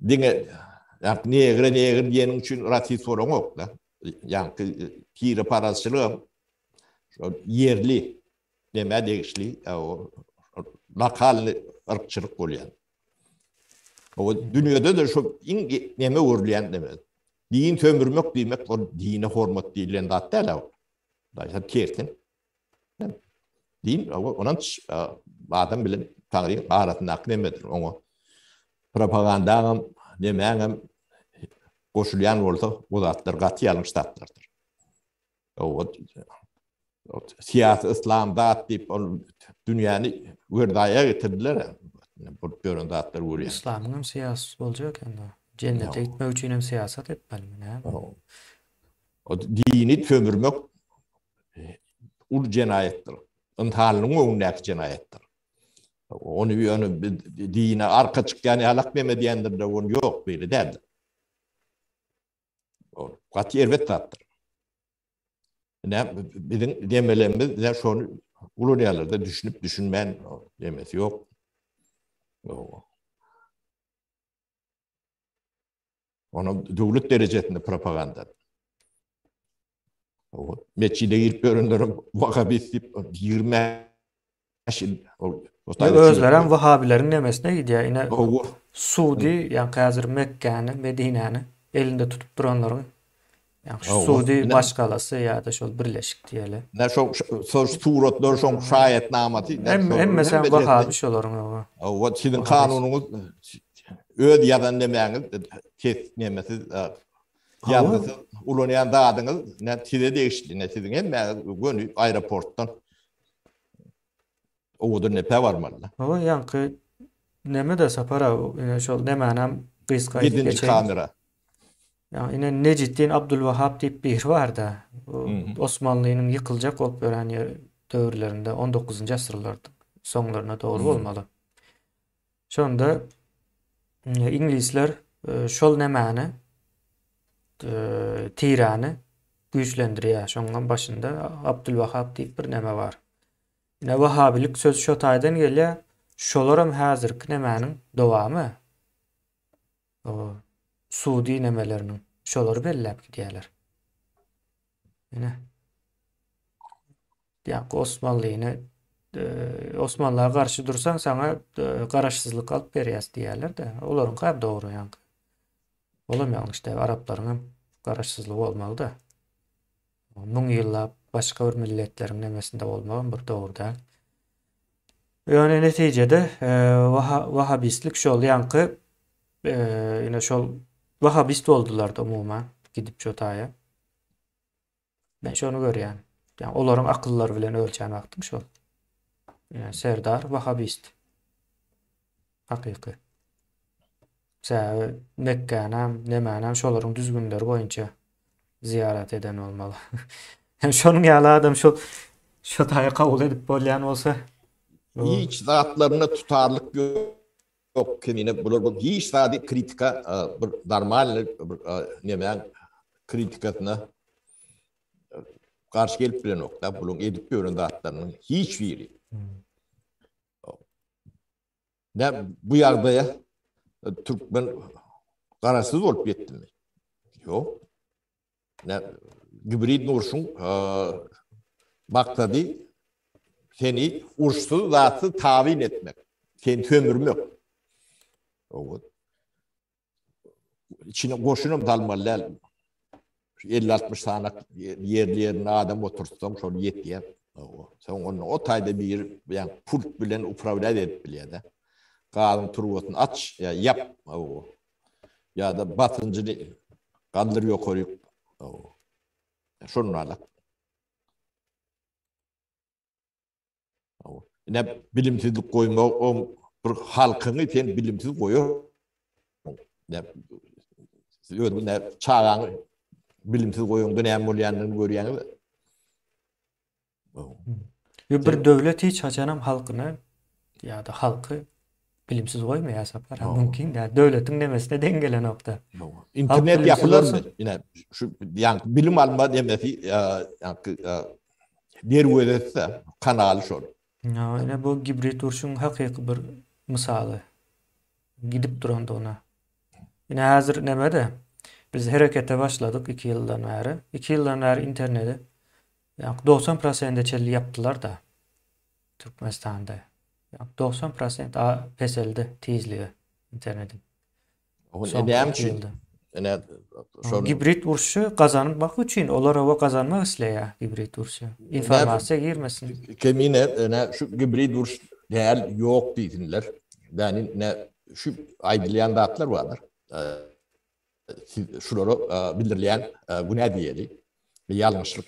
diňe yani negre diýeniň üçin rasist bolan ok da. Yani tire parazçylyk yerli neme degişli o lokal ırkçılık bolýar. O dünyada da şu neme görülýän deme. Din sömürmek diýmek o dine hormat diýilen zat däl. Da kertin. Din onan adam bilen taýyň arasyna aknemedir. Oňa propagandam nemäňem goşulýan bolsa bu zatlar gaty ýalňyşdapdyrdyr. O siyasi İslam dat deyip dünyanı gördaya getirdiler. Bu görün zatlar görüyor. İslam'ın siyasi bolacak enda. Cennete gitmek üçin hem siyasat etmeli mi? O dini sömürmek ul cinayettir. İntihalının öňündäki cinayettir. Onu dine arka çykýan halak meme diýendir de onu yok beýle däl. O gaty erwet zatdyr. Bizim demelerimiz de şonu ulunyalarda düşünüp düşünmen demesi yok. Onu devlet derecesinde propaganda. Meçhide girip görünürüm Vahabist deyip 20 yıl o Ya tayda özleren çürütme. Vahabilerin nemesine gidiyor. Yine O Suudi yani hazır Mekke'ni, Medine'ni elinde tutup duranların yani Suudi ne başkalası ya da şol birleşik diyelim. ne çok söz suratlar çok şayet namati ne Hem sorun hem mesela becerdi. Vahabi şoların o. O sizin Vahabist. kanununuz öd yadan demeğiniz kes nemesi Hava. yazgısı ulanayan dağdınız ne size değişti ne sizin hem gönü aeroporttan o da nepe var mı? Hava yankı neme de sapara yine şol nemenem kıyıskayıp 7. geçeyim. kamera. Yani yine Necittin Abdülvahhab deyip bir var da Hı o hı. Osmanlı'nın yıkılacak olup ölen dövrlerinde 19. asırlarda sonlarına doğru Hı. olmalı. Şonda İngilizler şol nemani tirani güýçlendiriyor. Şondan başında Abdülvahhab deyip bir neme var. Yine Vahhabilik söz şo taýdan gelýär. Şolaram häzirki nemäniň dowamy. O Suudi nemelerinin şolary belläp gidýärler. Yine ya Osmanlı'yna Osmanlı'ya karşı dursan sana garaşsızlık alıp berýäs diýerler de. Olaryň gap dogry ýa-ni. Bolamýan işte Araplaryň garaşsızlygy bolmaly da. Muň ýyllap başga bir milletleriň nemesinde bolmagan bir dogry. Yani neticede Vahabistlik şol ýankı yine şol Vahabist oldular da umuman gidip şo taýa. Ben şonu görýän. Yani olaryň akyllary bilen ölçän wagtym şol. Yani Serdar Vahabist. Hakyky. Säbe Mekke'näm, nemänem şolaryň düzgünleri boýunça ziyaret eden olmaly. Hem şonuň ýaly adam şo taýa kabul edip bolýan bolsa Hiç zatlarına tutarlık yok kendine bulur. Hiç sadece kritika bir normal nemen kritikasına karşı gelip bile nokta. Bulun edip görün zatlarının hiç biri. Ne bu yardaya Türkmen kararsız olup yetti mi? Yok. Ne Gübrid Nurşun maktadı seni uçsuz zatı tavin etmek. Kendi ömrüm yok. O içine koşunum dalmalar 50-60 tane yerlerine adam otursam şöyle yetiyor. Sen onu o tayda bir yani pult bilen upravlat edip bile de. Kadın turvatını aç ya yap. Ya da batıncı kandırıyor koyup. Şunun ala. Ne bilimsizlik koyma o bir halkını ten bilimsiz koyuyor. Ne ne çağan bilimsiz koyun dönem bolýanlygyny görýäňiz. bir döwlet hiç haçanam halkyny ya da halky bilimsiz goýmaýar sapar. Mümkin da döwletiň nemesine dengelen nokta. İnternet yapılır mı? Yine şu yani bilim alma demesi yani derwedetse kanal şol. Ya yine bu Gibrit Urşun hakyky bir misaly. Gidip duranda ona. Yine hazır nemede biz harekete başladık 2 ýyldan bäri. 2 ýyldan bäri interneti yani 90% çelli yaptılar da Türkmenistan'da. Yani 90% peseldi tizligi internetin. O Son ne 2 için? ýylda. Ne şol Gibrit urşu kazanmak için olar hava kazanmak isleýär gibrit urşu. İnformasiýa girmesin. kemine ne şu gibrid duruş değer yok diýdiler. Yani ne şu aýdylýan datlar barlar. Şurada bildirilýän bu ne diýeli? Bir ýalňyşlyk.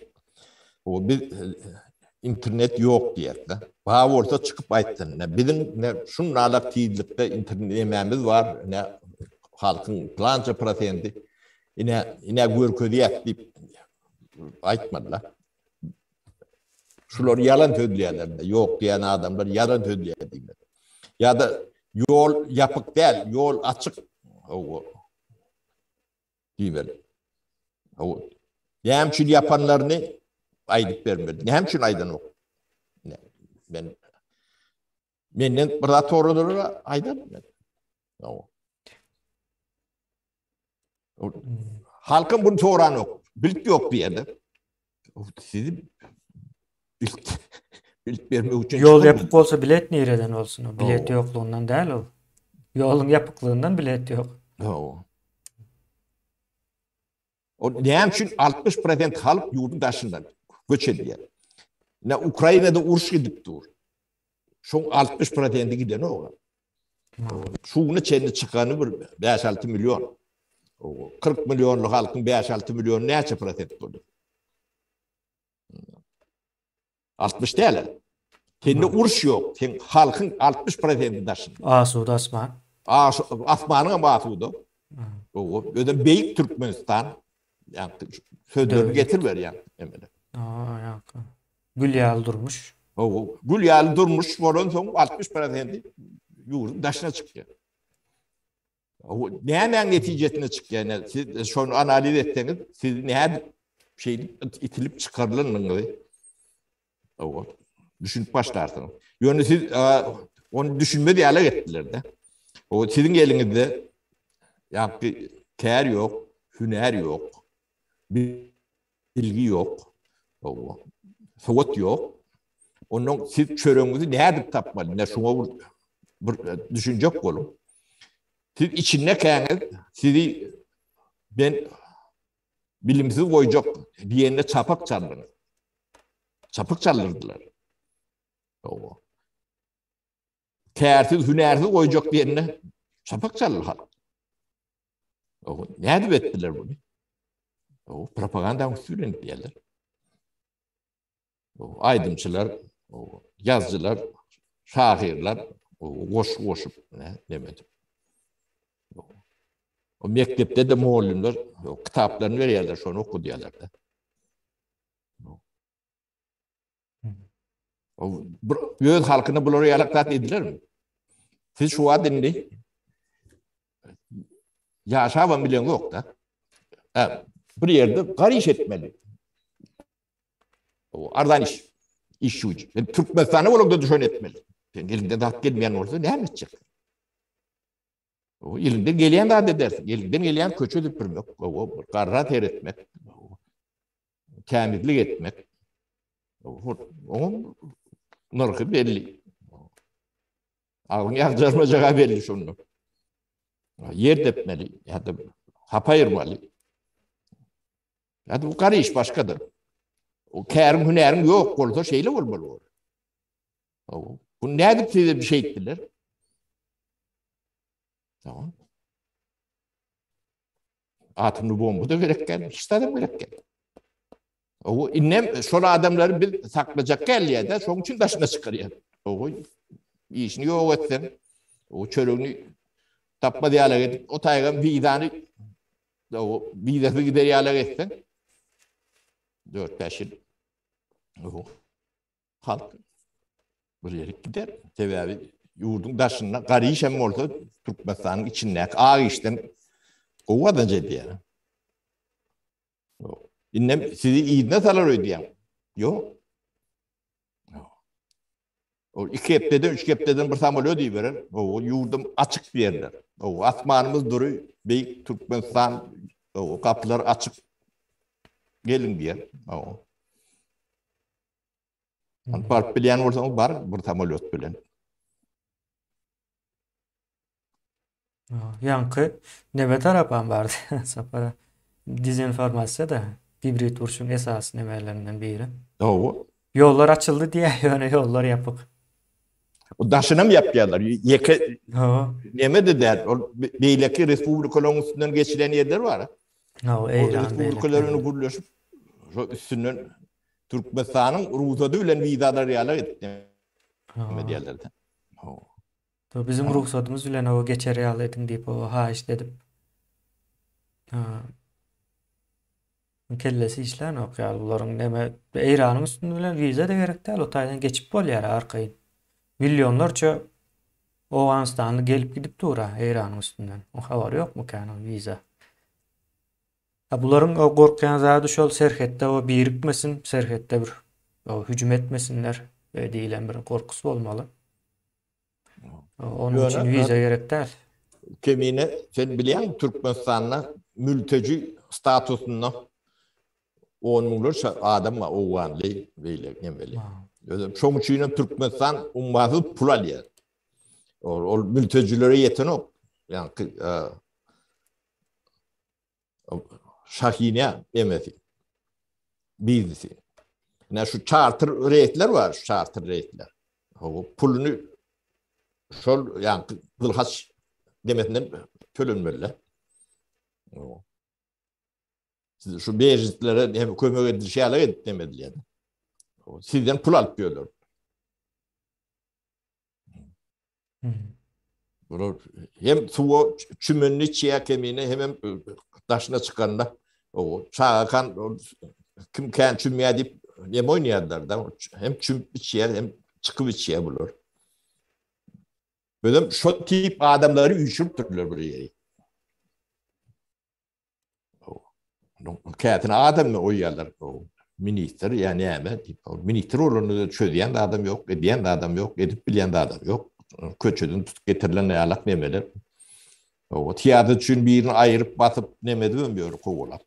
O bir internet yok diýerler. Ba orta çıkıp aýtdy. Ne bizim ne şunun alak tiýdilikde internet ememiz var. Ne halkın planca prosenti ine görkezýär diýip aýtmadylar. Şular yalan söylüyorlar. Yok diyen adamlar yalan söylüyor diyorlar. Ya da yol yapık değil, yol açık. Diyorlar. Hemşin yapanlarını aydık vermedi. Hemşin aydan o. Benden burada doğruları aydan vermedi. Halkın bunu soğuran yok. Bilgi yok diyorlar. Sizi ilk, ilk vermek için Yol çıkarmadı. yapık olsa bilet nereden olsun? O bilet Oo. yokluğundan değil o. Yolun yapıklığından bilet yok. Oo. O ne için 60% halk yurdun dışından göç ediyor. Ne Ukrayna'da uruş gidip dur. Şu 60% giden o. Şunu çeni çıkanı bir 5-6 milyon. 40 milyonluk halkın 5-6 milyon neçe prosent bulur? 60 değil. Kendi uruş yok. Sen halkın 60% taşın. Asud Asman. Asmanın mahsudu. O öden Beyik Türkmenistan yani sözlerini Devlet. getirver yani. Yok. Gülyal durmuş. O Gülyalı durmuş, onun son 60% yurdun taşına çıkıyor. O neyin neticesine çıkıyor? Yani siz şunu analiz etseniz, siz ne şey itilip çıkarılır. O düşünüp başlarsınız. Yani siz onu düşünme diyalog ettiler de. O sizin elinizde yani kâr yok, hüner yok, bilgi yok, o soğut yok. Onun siz çörüğünüzü nerede tapmalı? Ne şuna bir düşünecek olun. Siz içine kendiniz, sizi ben bilimsiz koyacak diyenine çapak çaldınız. Çapık çaldırdılar. O. Kârsiz, hünersiz koyacak diyenine çapak çaldırdılar. O. Nerede ettiler bunu? O. Propaganda usulü diyorlar. O. Aydınçılar, o. Yazıcılar, şahirler, koşup ne demedim. O mektepte de muallimler o kitaplarını veriyorlar, şunu oku diyorlar da. O göz halkını bunları yalaktat edilir mi? Siz şu adını yaşavan milyon yok da. Bir yerde gariş etmeli. O ardan iş şu. Türkmenistan'ı olukta düşün etmeli. Elinde de hak gelmeyen olursa ne anlatacak? O elinden gelen de edersin. Elinden gelen köçü düpürmek. O karra teretmek. Kâmillik etmek. Onun nırkı belli. Ağın yakcarmacağı belli şunu. Yer depmeli. Ya da hap ayırmalı. Ya da bu karı iş başkadır. O kârın hünerin yok olsa şeyle olmalı. Bu ne edip size bir şey ettiler? Tamam. Atomlu bomba da gerek geldi. İşte adam gerek geldi. O innem şöyle adamları bir saklayacak geldi de son için taşına çıkarıyor. O işini yok etsen, o çörüğünü tapma diyalog edip, o taygan vidanı, o vidası gider diyalog etsen, 4-5 yıl, o halk bir yere gider. Sebebi yurdun taşına, karıyış hem olsa Türkmenistan'ın içinde, ağ işten kovadan cedi yani. İnnem sizi iyidine salar ödeyen. Yok. O 2 hepteden 3 hepteden bir samol ödeyiverir. O yurdum açık bir yerler. O asmanımız duruyor. Beyik Türkmenistan o kapılar açık. Gelin diye. O. Park bilen olsanız var bir samol bilen. Yankı nebe tarapan vardı. Sapara dezenformasya da hibrit vuruşun esas nemelerinden biri. O. Yollar açıldı diye yani yollar yapık. O daşına mı yapıyorlar? Yeke Ha. neme de der. O beyleki Respublikaların üstünden geçilen yerler var. Ha, o O Eyran Respublikalarını kuruluşup üstünden Türkmenistan'ın ruhsadı bilen vidalar yalar etti. Medyalarda. Bizim ruhsatımız bilen o geçer yal edin deyip o ha dedim. Kellesi işler yok ya bunların neme Eyran'ın üstünde bilen vize de gerek değil o taydan geçip bol yer arkayın. Milyonlarca o Afganistanlı gelip gidip dura Eyran'ın üstünden. O havar yok mu kanun vize? Bunların o korkyan zady şol serhette o birikmesin, serhette bir o hücum etmesinler diýilen bir korkusy bolmaly. Onun için vize gerek değil. Kemine sen biliyor musun Türkmenistan'la mülteci statüsünü 10 milyar adam var oğanlı böyle nemeli. Ha. Şoň üçin Türkmenistan ummaty pul alýar. Ol mültejilere yeten ok. Yani Şahine emeti. Bizdisi. Ne şu charter rate'ler var, şu charter rate'ler. O pulunu şol yani kılhaç demetinden tölenmeli. Siz şu bejistlere hem kömek edilşeler demediler. Sizden pul alıp diyorlar. Hem suyu çümünlü çiğ kemiğine hem taşına çıkanlar o çağakan kim kan çümüye deyip ne oynayanlar da hem çüm içiye hem çıkıp içiye bulur. Böyle şu tip adamları üşürtürler buraya. Kayatına adam mı oyarlar o minister yani hemen minister olanı çözeyen de adam yok, ediyen de adam yok, edip bilen de adam yok. Köçüdün tutup getirilen ayarlak nemeler. O tiyatro için birini ayırıp batıp nemedi bilmiyor kovular.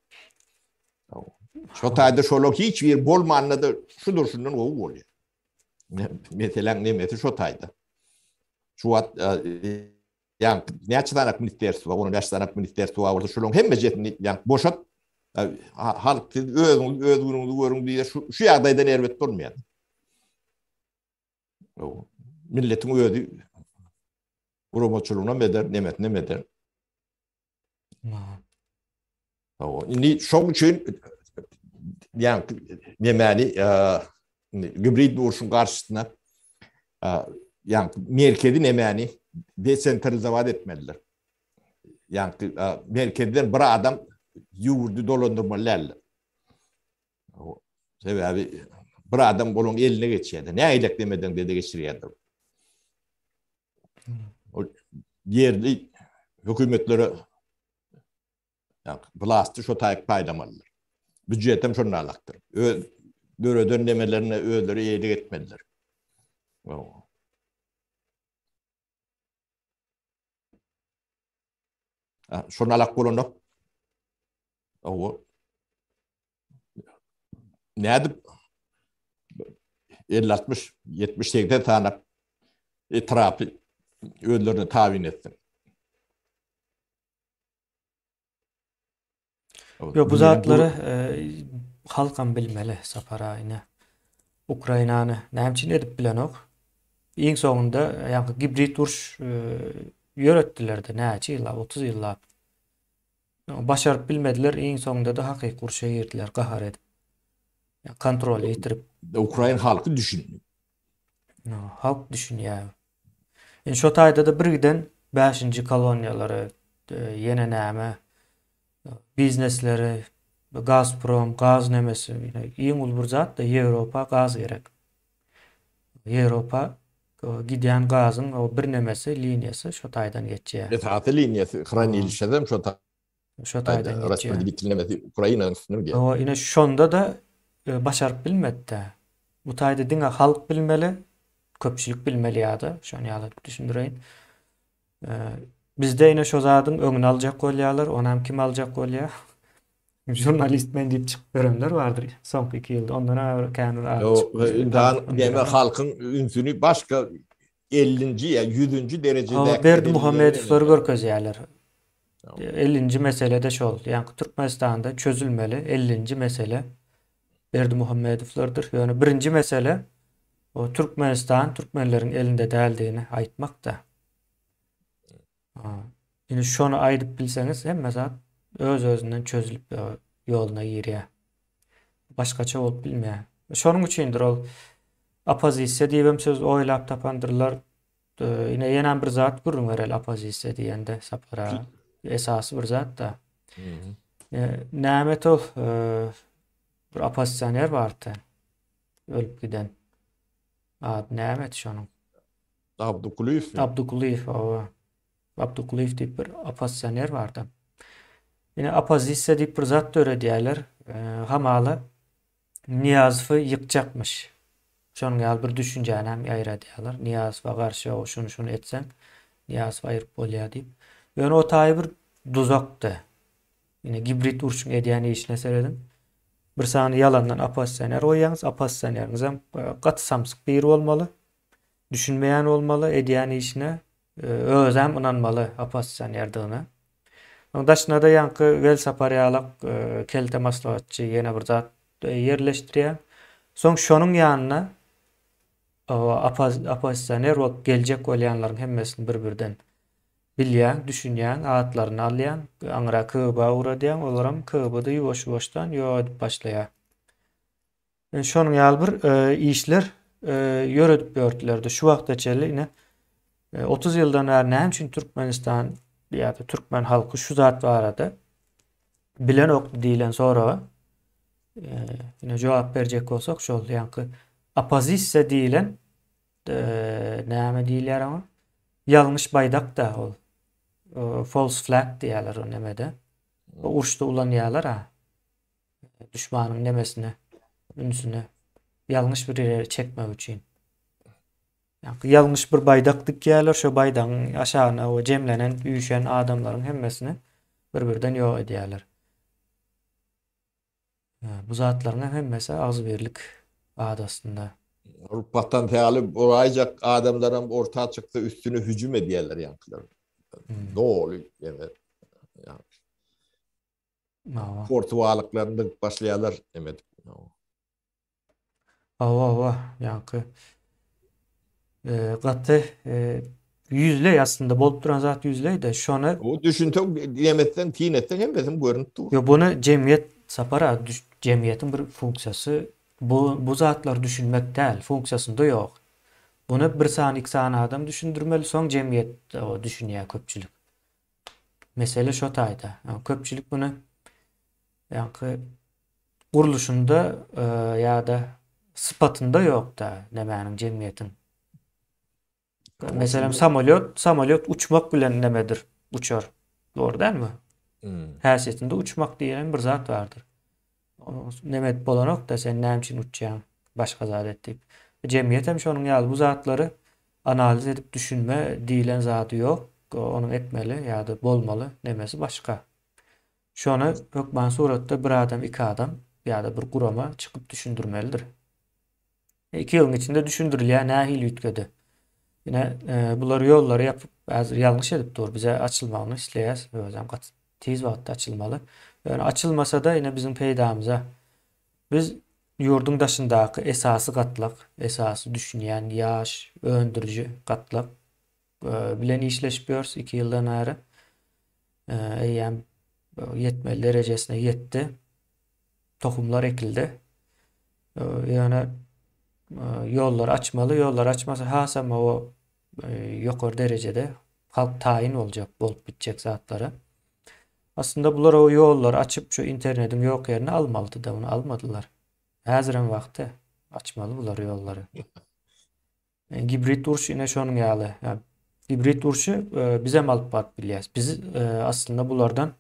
Şu tayda şolok hiçbir bolmanla da şudur şundan o oluyor. Mesela nemeti şu tayda. Şu at yani ne açıdan ministersi var, onun açıdan ministersi var orada şolok hem bejetini yani boşat halk özgürlüğünü görün diye şu yağdaydan elbette olmayan. O milletin ödü uğraşçılığına meder, nemetine meder. Ni şok için yani nemeli hibrit duruşun karşısına yani merkezi nemeli desentralize etmeliler. Yani merkezden bir adam yurdu dolandırmalılar. Sebebi bir adam onun eline geçiyordu. Ne aylak demeden dedi geçiriyordu. O yerli hükümetlere yani blastı şu tayık paydamalılar. Bütçetem şunu alaktır. Döre dönlemelerine öğleri iyilik etmeliler. Şunu alak bulundu. O ne adı 50-60-70-80 tane etrafı öğlerini tayin ettim. Yo, bu zatları halkam bilmeli sapara ine. Ukraynany näçin edip bilen ok. Iň soňunda ýa-da hibrit duruş ýöretdiler-de näçe ýylla 30 ýylla. Başaryp bilmediler, iň soňunda da hakyky gurşa ýerdiler gahar edip. Kontrol ýitirip Ukrayn halky düşünýär. Halk düşünýär. Şo taýda da birden 5-nji koloniýalary ýene näme biznesleri, Gazprom, gaz nemesi, iň ulubur zat da Ýewropa gaz gerek. Ýewropa gidýän gazyň o bir nemesi, liniýasy şo taýdan geçýär. Etatly liniýasy Kranilşedem şo taýdan geçýär. Rasmi bitilmedi Ukraynanyň sınır geldi. O ine şonda da başaryp bilmedi. Bu taýda diňe halk bilmeli, köpçülik bilmeli ýa-da, şonu ýaly düşündireýin. Bizde ine şo zadyň öňüni aljak bolýarlar, onam kim aljak bolýar? Jurnalist men diýip çykyp berenler bardyr soňky 2 ýylda. Ondan awra känir Deme halkyň ünsüni başga 50-nji ýa 100-nji derejede Berdi Muhammedowlar görkezýärler. 50-nji meselede şol. Ýani Türkmenistanda çözülmeli 50-nji mesele Berdi Muhammedowlardyr. Ýöne birinji mesele o Türkmenistan türkmenleriň elinde däldigini aýtmak da. Ýani şonu aýdyp bilseňiz hemme zat öz-özünden çözülüp ýoluna ýerýär. Başgaça bolup bilmeýär. Şonuň üçindir ol opozisiýa diýibem söz oýlap tapandyrlar. Ýene ýene bir zat gurrun berel opozisiýa diýende sapara esasy bir zat da. Nämet ol bir opozisiýoner bardy. Ölüp giden. Ad nämet şonuň? Abdukuliyev. Abdukuliyev diýip bir opozisiýoner bardy. Yine opozisiýa diýip bir zat döre diýerler. Hamaly Niýazowy ýykjakmyş. Şonuň ýaly bir düşünjäni hem ýaýra diýerler. Niýazowa garşy şunu etsen Niýazow aýryp bolýar diýip. Ýöne o taýy bir duzakdy. Yine hibrit urşuň edýän iş näseredin. Bir sany yalandan opozisyoner goýýaňyz, opozisyoneriniz hem gaty samsyk biri bolmaly, düşünmeýän bolmaly, edýän işine özem ynanmaly opozisyonerdigine. Daşna da ýanky wel sapar ýalyk kelte maslahatçy ýene bir zat yerleşdirýär. Soň şonuň ýanyna opozisyoner bolup geljek bolýanlaryň hemmesini bir-birden bilýän, düşünýän, atlaryny alýan, aňra KGB uradýan, olaram KGB-de ýuwaş-ýuwaşdan ýok edip başlaýar. Şonuň ýaly bir işler ýöredip ýördiler-de. Şu wagtgaçely ine 30 ýyldan bäri näme üçin Türkmenistan ýa-da türkmen halky şu zat barada bilen okdy diýilen sonra ine jogap berjek bolsak şol ýanky opozisiýa diýilen näme diýilýär ama ýalňyş baýdak da ol. False flag diýerler o nemede. O urşda ulanýarlar ha. Düşmanyň nemesini, ünsüni ýalňyş bir ýere çekmek üçin. Ýanky ýalňyş bir baýdak dikýärler, şo baýdagyň aşagyna o jemlenen, üýşen adamlaryň hemmesini bir-birden ýok edýärler. Bu zatlaryň hemmesi agzybirlik adasında. Avrupa'dan teali orayacak adamlarım orta çıktı üstüne hücum ediyorlar yankılar. Ne oluyor? Evet. Yani. Portugalıklarında başlayalar demedik. Yankı. Gatı yüzle aslında bolup duran zat yüzle de şonu o düşüntüm diyemetten tinetten hem bizim görüntü. Yo bunu cemiyet sapara cemiyetin bir funksiyası bu zatlar düşünmek değil, funksiyasında yok. Bunu bir sany iki sany adam düşündürmeli, soň cemiyet o düşünýär köpçülik. Mesele şo taýda. Köpçülik bunu ýanky guruluşunda ýa-da sıpatında yok da nemäniň cemiyetin. Mesela samolyot uçmak bilen nemedir? Uçar. Doğru değil mi? Häsiýetinde uçmak diýilen bir zat vardır. Nemet bolanok da sen näme üçin uçýaň? Başga zat etdik. Cemiyet hem şonuň ýaly bu zatları analiz edip düşünme diýilen zaty ýok. Onu etmeli ýa-da bolmaly nemesi başka. Şonu hökman suratda bir adam, iki adam ýa-da bir gurama çıkıp düşündürmelidir. 2 ýylyň içinde düşündirilýän nähil ýütkedi. Yine bular yolları yapıp yanlış edip dur bize açılmalı isleyez. Özem kat tez vaqtda açılmalı. Yani açılmasa da yine bizim peydamıza biz yurdun daşındaky esasy gatlak, esasy düşünýän ýaş, öndürüjü gatlak bilen işleşiyoruz 2 ýyldan bäri. Eýem yetmeli derejesine yetdi. Tohumlar ekildi. Yani yollar açmalı, yollar açmasa hasama o ýokary derecede halk taýin boljak, bolup bitjek zatlara. Aslında bular o yolları açıp şu internetin yok yerine almalıdı da onu almadılar. Häziren wagty açmalı bular yolları. Hibrit urş ine şonuň ýaly. Yani hibrit urşy bize alyp baryp bilýäs. Biz aslında bulardan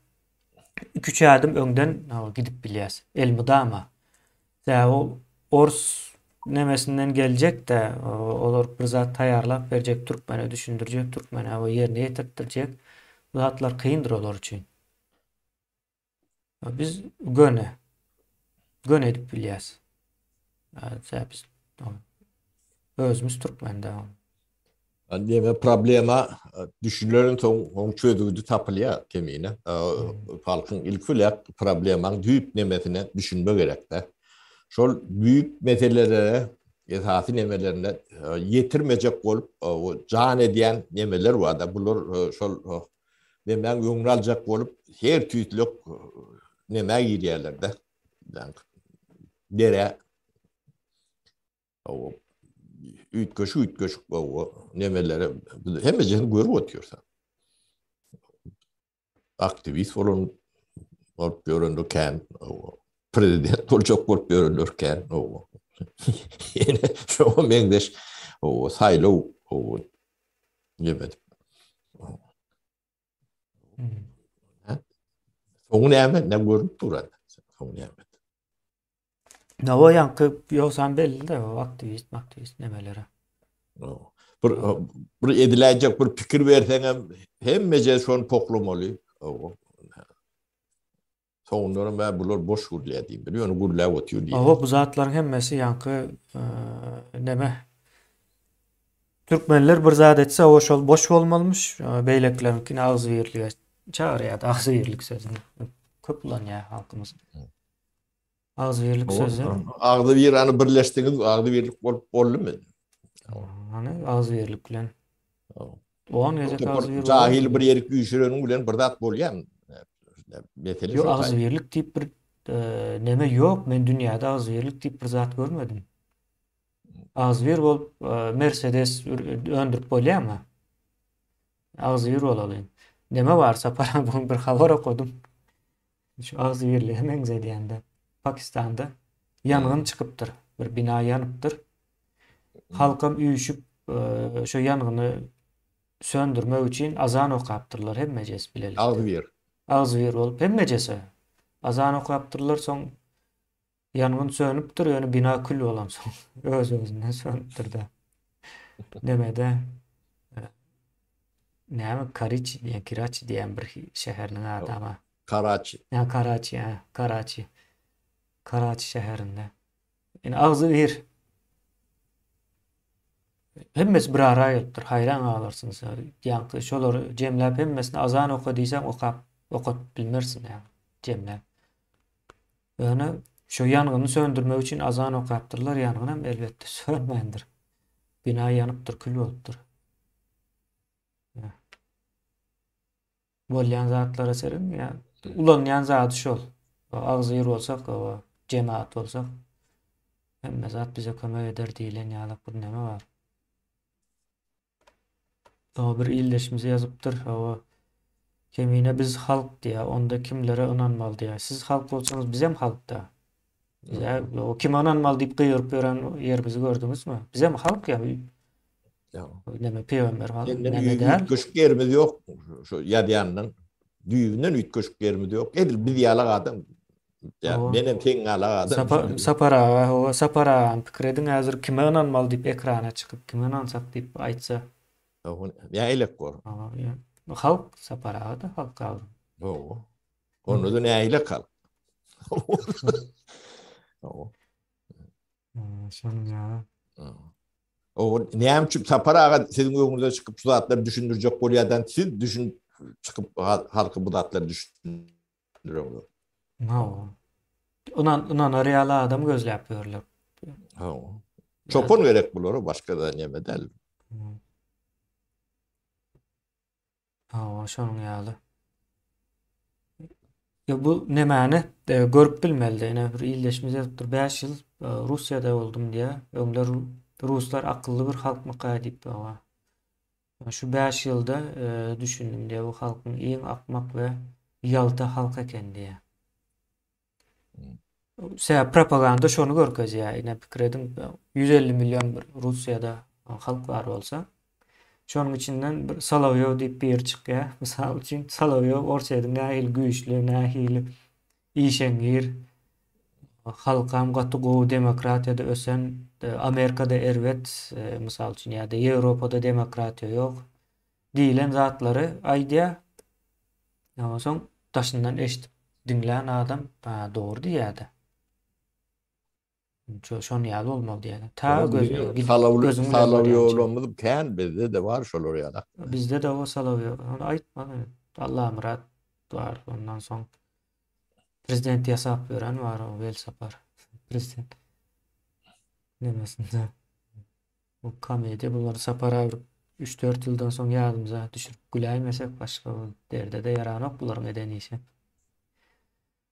2-3 adım öňden gidip bilýäs. Elmydama. Ya o ors nemesinden gelecek de olur bir zat taýarlap berjek, türkmene düşündürjek, türkmene o ýerine ýetirtirjek. Bu zatlar kıyındır olar üçin. Biz göne edip bilýäs. Biz özümüz türkmende. Anneme problema düşünlerin son çözüldü tapılya kemine. Halkın ilk fülak problemaň düýp nemesine düşünme gerek de. Şol büyük meselelere, esasy nemelerine yetirmejek bolup jan edýän nemeler var da bular şol nemen ýöňraljak bolup her tüýtlük neme girýärler de. Dere o ütköş o nemelere hemmejen görüp oturýar. Aktivist bolan bolup görünürken prezident boljak bolup görünürken o yine şu meňdeş o saýlaw o ýebedi. Oňa näme görüp durady? Oňa näme? Nawa ýanky ýoksan belli de o aktivist nemelere. Bir ediläjek bir pikir berseň hemmeje şonu toplamaly. Soňundan ben bular boş gürledi. Biliyor musun? Gürlep otuyor diye. Ama bu zatlaryň hemmesi ýanky neme? Türkmenler bir zat etse o şol boş bolmalmış. Beýleklerinkini agzybirlige çagyrýar. Agzybirlik sözüni. Köp ulanýar halkymyz. Agzybirlik sözü. Agdy bir any birleşdiňiz, agdy birlik bolup boldymy? Hani agzybirlik bilen. Oňa gezek agzybirlik. Jahil bir ýerik güýşüreniň bilen bir zat bolýan. Mesele Yo şu. agzybirlik diýip bir neme ýok. Men dünýäde agzybirlik diýip bir zat görmedim. Agzybir bolup Mercedes öndürüp bolýarmy? Agzybir bolaly. Neme bar sapara bir habar okudum. Şu agzybirliğe meňze diýende Pakistanda ýangyn çykypdyr. Bir bina ýanypdyr. Halkam üýüşüp şo ýangyny söndürmek üçin azan okapdyrlar hemmejes bilelik. Agzybir bolup hemmejesi azan okapdyrlar, soň ýangyn sönüpdir, ýöne bina kül bolan soň öz-özüne sönüpdir-de. Demede näme Karachi diýen bir şäherniň adama. Karachi. Ya Karachi şäherinde. Ýani agzybir hemmesi bir ara ýetdir, hayran galarsyňyz. Ýanky şolary jemläp hemmesini azan oka diýsem okap bilmersin ýa. Jemläp. Ýani şo ýangyny söndürmek üçin azan okapdyrlar, ýangyn hem elbetde sönmendir. Bina ýanypdyr, kül bolupdyr. Bolýan zatlara serin ýa ulanýan zat şol. Agzybir bolsak, jemaat bolsak hemme zat bize kömek eder diýilen ýaly bir neme bar. O bir ildeşimize ýazypdyr. Kemine biz halk diýär, onda kimlere ynanmaly diýär. Siz halk bolsaňyz bizem halkda. Bize o kim ynanmaly diýip gyýryp beren ýerimizi gördüňizmi? Bizem halk ýa. Neme peýgamber halk, neme däl. Köşk yerimiz ýok. Şu ýadýanyň düýünden ütköşk yerimiz ýok. Edil biz ýalak adam. Benim teň alak adam. Sapara pikirediň häzir kime ynanmaly diýip ekrana çykyp, kime ynansak diýip aýtsa. Näilek gor. Halk sapara da halk gawrym. Onu da näilek halk. Şoňa. O näme sapara sizin öňünüze çykyp şu zatları düşündürjek bolýardan siz düşün çykyp halky bu zatları düşündürýär. Unan real adam gözläp ýörler. Çopun gerek bular, başka da näme däl. Şonuň ýaly. Ya bu nemäni görüp bilmeli. Ene bir ildeşimiz ýazypdyr. 5 ýyl Russiýada boldum diýe. Öňler Ruslar akylly bir halkmyka diýip şu 5 ýylda düşündim diýe, bu halkyň iň akmak we ýalta halk eken diýe. Sebäp propaganda şonu görkezýär. Ene pikir edin 150 milyon bir Russiýada halk bar bolsa, şonuň içinden bir Solowyov diýip bir yer çykýar. Mysal üçin Solowyov orçadyň nähili güýçli, nähili işeňir, halkam gaty gowy demokratiýada ösen, Amerikada erwet, mysal üçin ýa-da Ýewropada demokratiýa ýok diýilen zatlary aýdýar. Ýa-da soň taşyndan eşitip dinleyen adam doğru diýär. Şon ýaly bolmaly diýär. Ta gözüm Salowyow'lamyz kän bizde de var şolar ýa-da. Bizde de o Salowyov. Aýtmaly. Allah murat bar. Ondan soň prezident ýasap beren bar, o bel sapar. Prezident. Nemesinde. O komedi bular sapara 3-4 ýyldan soň ýadymyza düşürüp güläýmesek başga derde de yaranok bular medeni işe.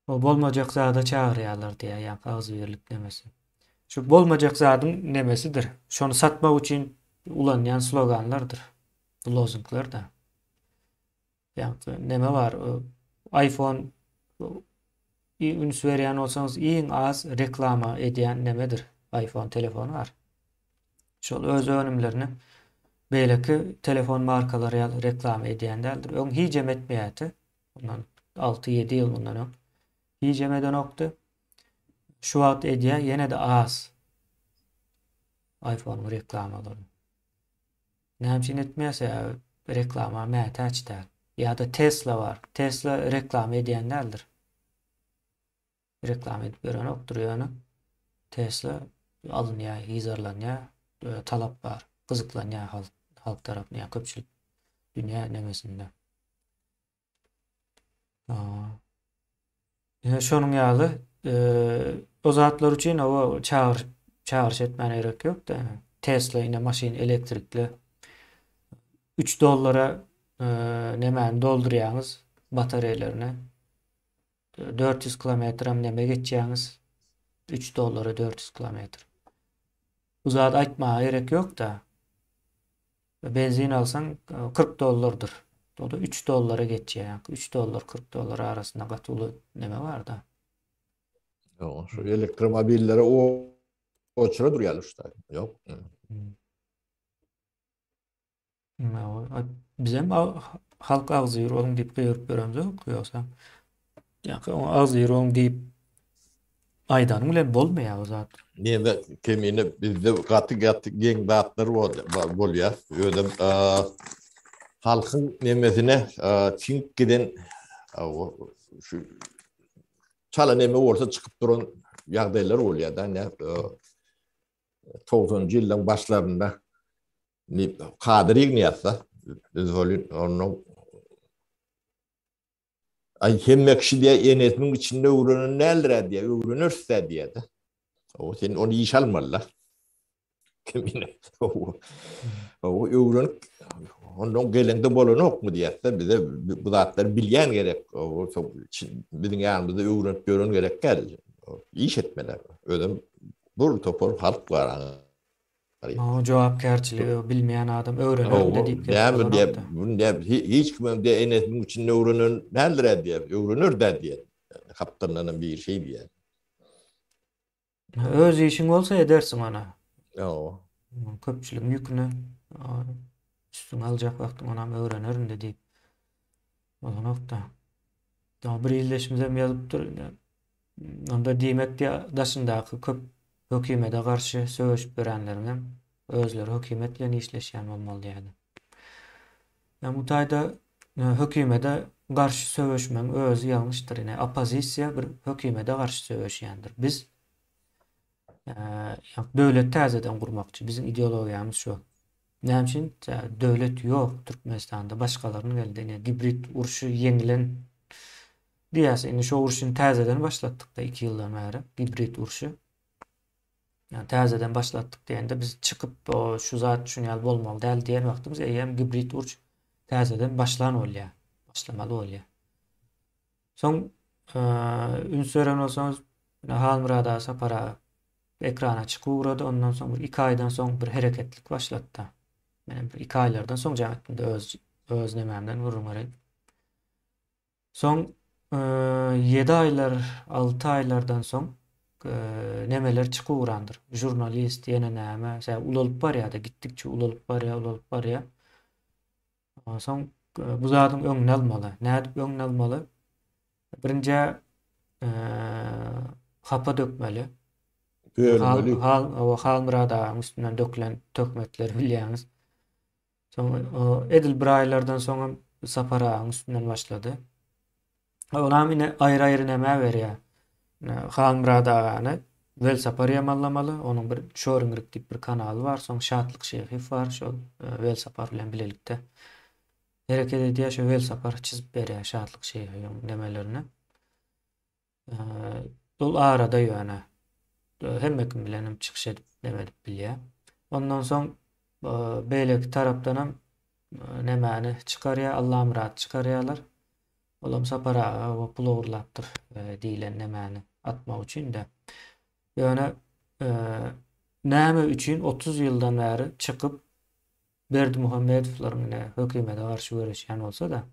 O bolmajak zada çagyrýarlar diýär, ýa agzybirlik nemesi. Şu bolmajak zadyň nemesidir. Şonu satmak üçin ulanýan sloganlardyr. Lozunglar da. Ýa neme bar? iPhone üns berýän bolsaňyz iň az reklama edýän nemedir? iPhone telefonu var. Şol öz önümlerini beýleki telefon markalary reklam edýänlerdir. Öň hicem etmeýäti. Bundan 6-7 ýyl bundan hicem eden okdy. Şu wagt edýär, ýene de az iPhone reklamlary. Näme etmeýärse reklama mätä açdy. Ya da Tesla var. Tesla reklam edýänlerdir. reklam edip veren oktur yani. Tesla alın ya, hizarlan ya, talap var. Kızıklan ya halk tarafına ya, köpçülük dünya nemesinde. Aa. Şonun ýaly o zatlar üçin o çağırış etmene gerek yok da Tesla ine maşin elektrikli $3 nemen doldurýaňyz batareýalaryny 400 kilometrem neme geçýäňiz $3 400 kilometr. Bu zat aýtmaga gerek yok da benzin alsaň $40'dur. O da $3 geçýär. $3 $40 arasynda gatyly neme bar da. Şu elektromobillere o çyra durýar usta. Ýok. Bizem halk ağzı ýurulun diýip gıýıryp beremiz ýok ýoksa ýa-da o ağzı ýurulun diýip aýdanyň bilen bolmaýar o zat. Niye kemine bizde gaty geň zatlar bolýar. Ödem halkyň nemesine çink giden şu çala neme bolsa çykyp duran ýagdaýlar bolýar da ne 90-njy ýyllaryň başlarynda Kadir İgniyatsa onu hemme kişi diye enetmin içinde öğrenen neler diye öğrenirse diye de o senin onu iş almalılar. Kimine o öğrenip ondan gelende bolany ok mu diye de bize bu zatlar bilýän gerek. O bizim yanımızda öğrenip görün gerek gel. İş etmeler. Ödüm bur topor halk var. O jogapkärçiligi bilmeýän adam öwrener diýip gelýär. Hiç kimem de enesinin içinde öwrenen näler diye öwrenir de diye. Kaptanlanan bir şey diye. Öz işiň bolsa edersiň ona. Yo. Köpçülik ýüküni üstüne aljak wagtyň onam öwrenerin de diýip. Olanokda. Da bir ýyldaşymyzam ýazypdyr. Onda diýmek daşyndaky köp hökümete garşy söwüşip berenlerinem özleri hökümet bilen işleşýän bolmaly diýdi. Bu taýda hökümete garşy söwüşmeň özü ýalňyşdyr. Opozisiýa bir hökümete garşy söwüşýändir. Biz döwlet täzeden gurmakçy. Bizim ideologiýamyz şu. Näme üçin döwlet ýok Türkmenistanda başgalarynyň elinde hibrit uruşy ýeňilen diýäse şo uruşyny täzeden başlatdyk da 2 ýyldan bäri hibrit uruşy. Yani täzeden başlatdyk diýende biz çykyp o şu zat şuňal bolmaly däl diýen wagtymyz eýem hibrit uruş täzeden başlan bolýar. Başlamaly bolýar. Soň ünsören bolsaňyz Halmyrada sapara ekrana çykyp urady. Ondan soň 2 aýdan soň bir hereketlik başlatdy. Menem 2 aýlardan soň jaňatymda öz nememden urunary. Soň 7 aýlar, 6 aýlardan soň nemeler çykyp urandyr. Jurnalist ýene näme, ulalyp barýar-da, gitdikçe ulalyp barýar. Soň bu zadyň öňüni almaly. Nädip öňüni almaly? Birinji hapa dökmeli. Halmyrada üstünden dökülen tökmetleri bilýäňiz. Soň edil bir aýlardan soň sapara üstünden başlady. Onam ine aýry-aýry näme berýär. Halmyradany wel sapar ýamanlamaly. Onuň bir şöhriňlik diýip bir kanaly bar. Soň Şatlyk Şeýhi bar. Şol wel sapar bilen bilelikde hereket edýär. Şo wel sapar çizip berýär Şatlyk Şeýhi nemelerini. Ol arada ýöne hemmekim bilenim çykyş edip demedip bilýär. Ondan soň beýleki tarapdanam nemeni çykarýar, Allah murad çykarýarlar. Olam sapara o pul uğurlapdyr diýilen nemeni atmak üçin de. Ýöne näme üçin 30 ýyldan bäri çykyp Berdimuhammedowlaryň hökümete garşy görüşýän bolsa da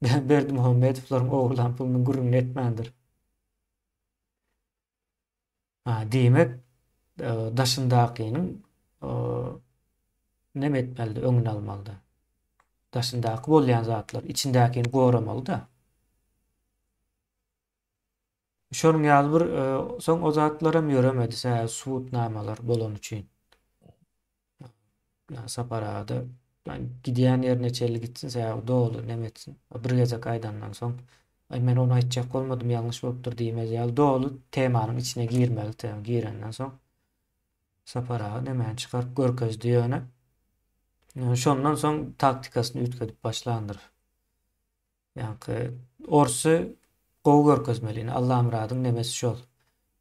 Berdimuhammedowlaryň oglan puluny gurrun etmändir. Diýmek daşyndakynyň neme etmeli, öňüni almaly. Daşyndaky bolýan zatlar içindäkini goramaly da. Şonuň ýaly bir soň o zatlaram ýöremedi, suwutnamalar bolan üçin. Saparada gidýän ýerine çelli gitsin, dolu neme etsin. Bir gezek aýdandan soň Ay men onu aýtjak bolmadym, ýalňyş bolupdyr diýmez ýaly dolu temanyň içine girmeli. Girenden soň saparaga näme çykaryp görkezdi ýöne. Şondan soň taktikasyny üýtgedip başlandyr. Ýa-ni orsy gowy görkezmeli. Allah muradyň nemesi şol.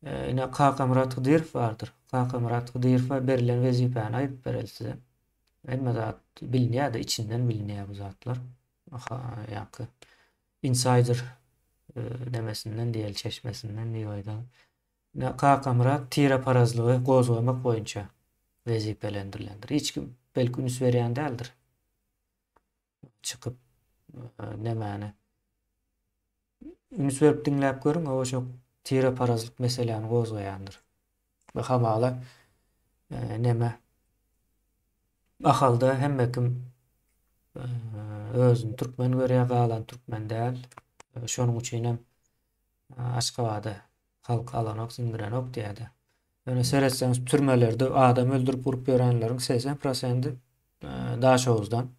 Ine Kaka Murat Gıdyrov bardyr. Kaka Murat Gıdyrov'a berilen wezipäni aýdyp berelsi. Emme zat bilinýär-de, içinden bilinýär bu zatlar. Ýa-ni insider demesinden diýel, çeşmesinden diýýär. Kaka Murat tire parazlygy gozgamak boýunça wezipelendirilendir. Hiç kim belki üns berýän däldir. Çykyp nemäni üns berip diňläp görüň, o şok tire parazlyk meseleni gozgaýandyr. Bu hamala neme ahalda hemme kim özüni türkmen görýär, galan türkmen däl. Şonuň üçin hem Aşgabatda halk alanok, sindirenok diýdi. Ýöne seretseňiz türmelerde adam öldürüp urup ýörenleriň 80% Daşowuzdan,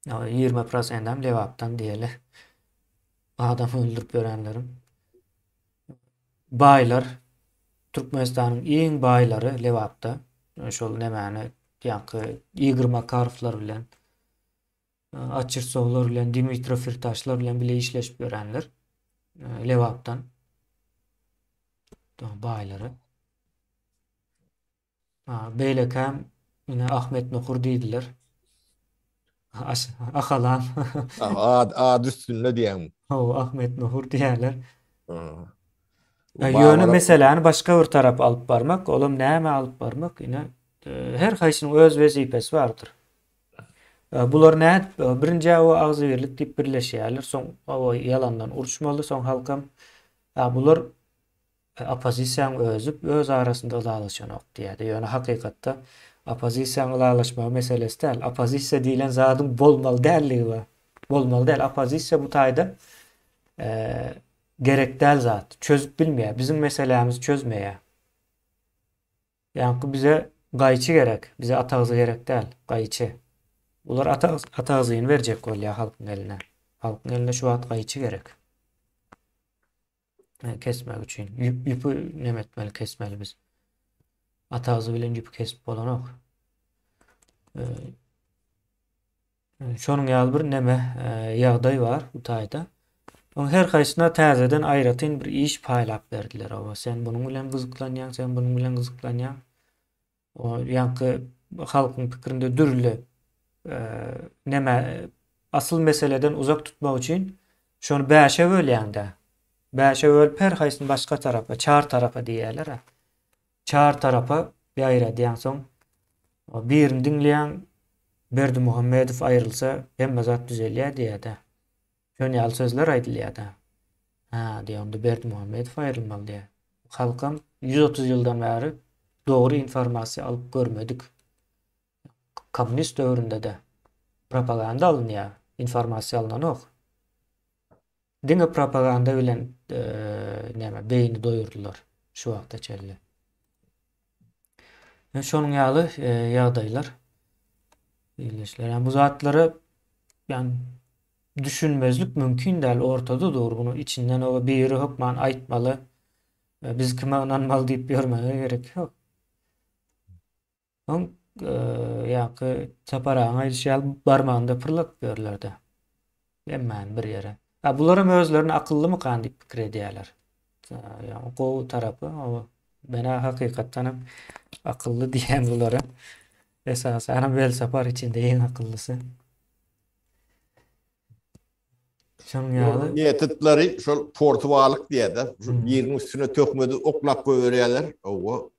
20% hem Lewapdan diýeli. Adam öldürüp ýörenleriň baýlar, Türkmenistanyň iň baýlary Lewapda. Şol nemäni ýa-ni Igor Makarovlar bilen, Açırsowlar bilen, Dimitrov Firtaşlar bilen bile işleşip ýörenler Lewapdan baýlary. Beýlekam ine Ahmet Nuhur diýdiler. Ahalan. Ad üstünde diýem. Ahmet Nuhur diýerler. Ýöne meseleni başga bir tarap alyp barmak, olam näme alyp barmak, ine her haýsynyň öz wezipesi bardyr. Bular näde? Birinji o agzybirlik diýip birleşýärler, soň o ýalandan uruşmaly, soň halkam bular opozisiýanyň özü öz arasynda ılalaşanok diýdi. Ýöne hakykatda opozisiýanyň ılalaşma meselesi däl. Opozisiýa diýilen zadyň bolmaly dälligi bar. Bolmaly däl. Opozisiýa bu taýda gerek däl zat. Çözüp bilmeýär. Bizim meselemizi çözmeýär. Ýa-ni bize gaýçy gerek. Bize atagyzy gerek däl. Gaýçy. Ular atagyzyny berjek bolýar halkyň eline. Halkyň eline şu wagt gaýçy gerek. Kesmek üçin. Ýüpü nemetmeli, kesmeli biz. Atagyzy bilen ýüpü kesip bolanok. Şonuň ýaly bir neme ýagdaý bar bu taýda. Oň her haýsyna täzeden aýratyn bir iş paýlap berdiler. Sen bunuň bilen gyzyklanýan, sen bunuň bilen gyzyklanýan. O ýa-ni halkyň pikirinde dürli neme asıl meseleden uzak tutmak üçin şonu bäşe bölýär-de. Bäşe bölüp her haýsyny başga tarapa, çar tarapa diýerler. Çar tarapa ýaýra diýen soň birini diňleýän Berdi Muhammedow aýrylsa hemme zat düzelýär diýdi. Şonu ýaly sözler aýdylýar-da. Diýende Berdi Muhammedow aýrylmaly diýär. Halkam 130 ýyldan bäri dogry informasiýa alyp görmedik. Kommunist döwründe de propaganda alınýar, informasiýa alynanok. Diňe propaganda bilen näme beýni doýurdular şu wagtda çelle. Şonuň ýaly ýagdaýlar birleşler. Yani bu zatları yani düşünmezlik mümkün däl, ortada dur. Bunu içinden o biri hukman aýtmaly. Biz kime inanmaly diýip ýörmege gerek ýok. Ýa-ni çaparaňa aýdýar barmagynda pırlat berlerdi. Emmän bir ýere. Bularym özlerini akyllymy kan diýip pikir edýärler. Ýa-ni gowy tarapy o bana hakykatdan akylly diýen bulara. Esasen bel sapar içinde en akıllысы. Şonuň ýaly Niýetleri şol portuwalyk diýdi. Şu ýeriň üstüne tökmedi oklap goýberýärler. O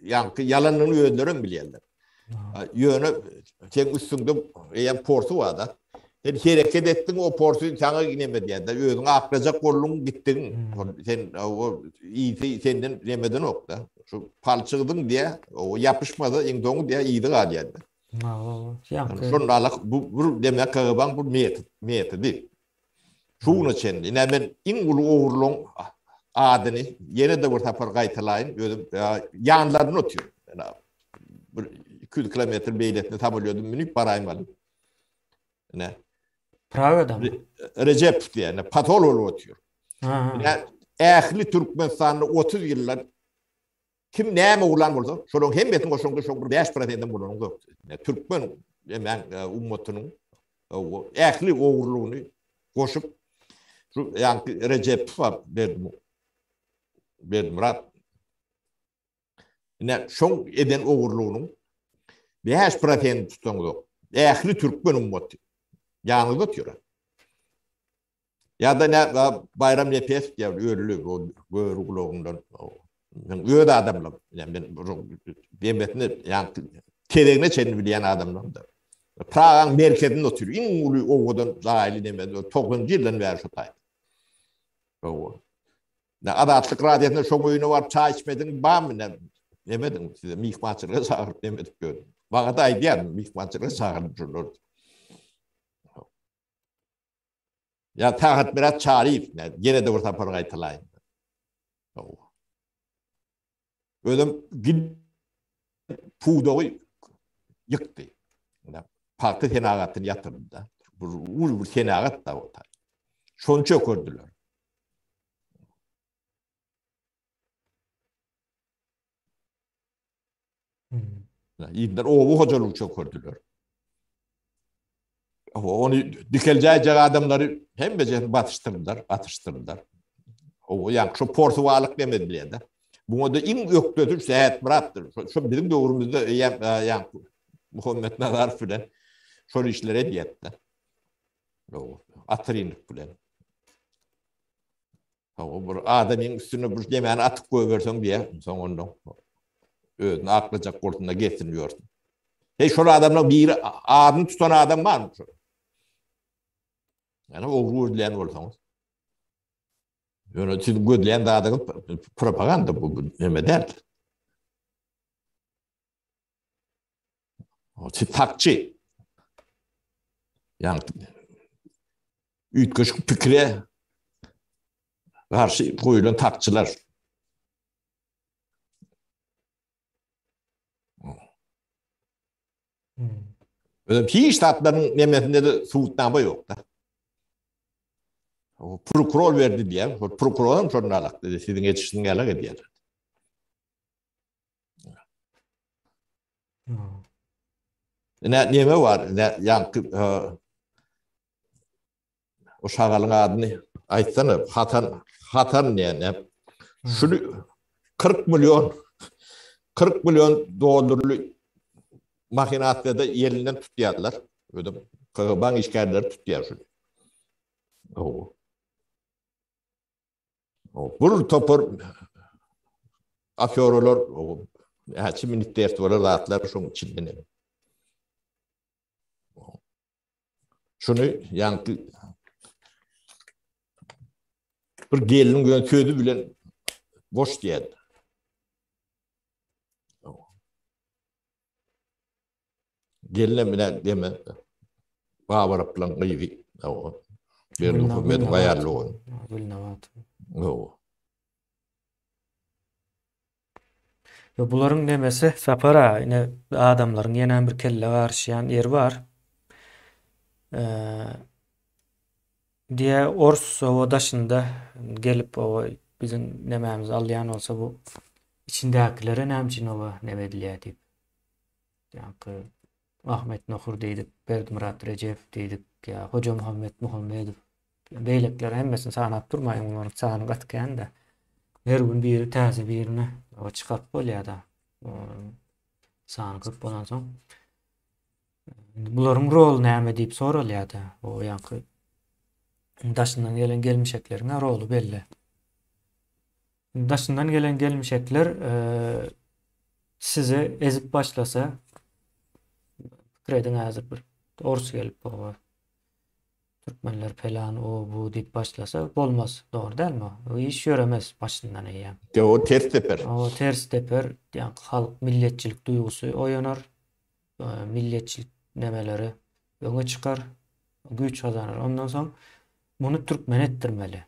ýa-ni ýalanyny ýöndüren bilýärler. Ýöne teň üstünde ýa portuwada. Sen hereket ettin o portuyu sana gineme diye. Özün akracak bollun gittin. Sen o iyi senden remeden ok da. Şu palçıgdın diye o yapışmadı indonu diye iyidi galiyendi. Şonun alak bu demek kağıban bu miyeti değil. Şunu için yine ben ingulu oğurluğun adını yine de bir tapar gaytalayın. Yanlarını otuyor. 200 kilometre beyletini tam oluyordum. Minik paraymalı. Ne? Praga'da mı? Recep diye patolog otuyor. Ha. Yani ähli Türkmenistan'da 30 yıllar kim näme ulan bolsa, şolong hem betin goşoňda şol bir 5% bolan gök. Türkmen hemen ummatynyň ähli ogurlugyny goşup şu ýa-ni Recep Bermurat ne şoň eden ogurlugynyň 5% tutangy. Ähli Türkmen ummaty. Ýa-ni ötüyor. Ya da ne Bayram Nepes diye ölülü o görüglüğünden öde adamlar yani ben betini yani kereğine çelini bilen adamlar da Prag'ın merkezinde oturuyor. İn ulu oğudan dahili demedi. 9. yıldan beri şu tay. O. Ne adatlık radyasında şu oyunu var çay içmedin var mı ne demedim size mihmançılığa çağırıp demedik gördüm. Bana da iddiyan mihmançılığa çağırıp dururdu. Ya tahat biraz çarif. Gene de orta parayı talayım. Ödüm gid pudoğu yıktı. Parti tenagatını yatırdı da. Bu tenagat da o. Şonu çok gördüler. İndir o hocalığı çok gördüler. Onu dikeleceği adamları hem beceri batıştırdılar. O yani şu Portugalık demediler de. Bunu da in öktüdür seyahat bıraktır. Şu bizim doğrumuzda yani Muhammed Nazar filan şöyle işlere diyetti. O atırınlık filan. O bir adamın üstüne bir yemeğini atıp koyuversen diye son ondan. Özünü aklayacak kortunda getirmiyorsun. Hey şu adamla bir adını tutan adam var mı? Yani o ruhleyen olsanız. Yönetim gödleyen de adamın propaganda bu ne derler. O takçı. Yani ütküş fikre karşı koyulan takçılar. Öyle hiç tatların memleketinde de soğutnama yok da. O prokuror verdi diye. Prokurorun sonra alak dedi. Sizin yetiştiğin alak diye. Ne var? Ne yankı o şagalın adını aytsana. Hatan ne? Şunu 40 milyon dolarlı makinatla da yerinden tutuyorlar. Öyle kırban işgalleri tutuyor şunu. O. Bur topor afyorlar o haçı minitler var rahatlar şunun içinde. Şunu yankı bir gelin götürdü bilen boş diye. Geline bile deme. Bağırıp lan gibi. O. Bir hükümet ayarlı o. O. Ya buların demesi sapara yine adamların yenen bir kelle karşıyan yer var. Diye Ors o daşında gelip o bizim nememiz alyan olsa bu içindekilere nemcin ova nemediliye deyip. Yani Ahmet Nohur deydik, Berdimurat Recep deydik, ya Hoca Muhammed Muhammedov. Beylekler hemmesini sanap durmayın onların sanı katken de. Her gün biri täze birine o çıkap bolýar da. Sanı köp bolan soň bularym rol näme diýip soralýar da. O ýanky daşyndan gelen gelmişekleriň rolu belli. Daşyndan gelen gelmişekler size ezip başlasa kreden hazır bir ors gelip o Türkmenler falan o bu diýip başlasa bolmaz. Doğru değil mi? O iş yöremez başından eýem. O ters teper. O ters teper. Yani halk milletçilik duygusu oyanar. Milletçilik nemeleri öňe çıkar. Güç kazanır. Ondan soň bunu Türkmen ettirmeli.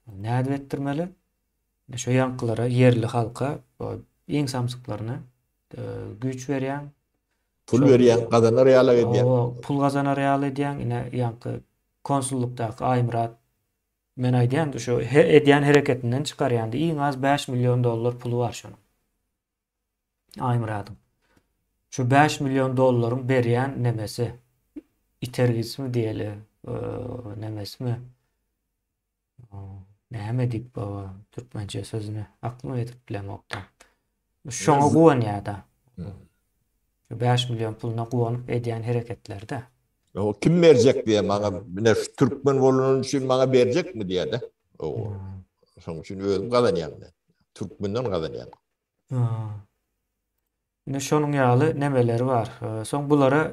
Näde ettirmeli? Şu yankılara, yerli halka, iň samsyklaryna güç berýän, Pul veriyen kazanır ýaly edýär. O pul gazanar ýaly edýän ine ýanky konsullukdaky aýmyrat men aýdýan şu edýän hereketinden çykarýandy. Iň az 5 milyon dollar pulu var şonuň. Aýmyradyň. Şu 5 milyon dollaryň berýän nemesi itergismi diýeli, nemesmi? Näme diýip türkmençe sözüni aklyma edip bilemokda. Şoňa gowanýa-da. 5 milyon puluna gowanyp edýän hereketlerde. O kim berjek diye bana ne şu Türkmen bolunun için bana berjek mi diye de. O şoň üçin özüm kazanýan. Türkmenden kazanýan. Ine şonuň ýaly nemeleri var. Soň bulara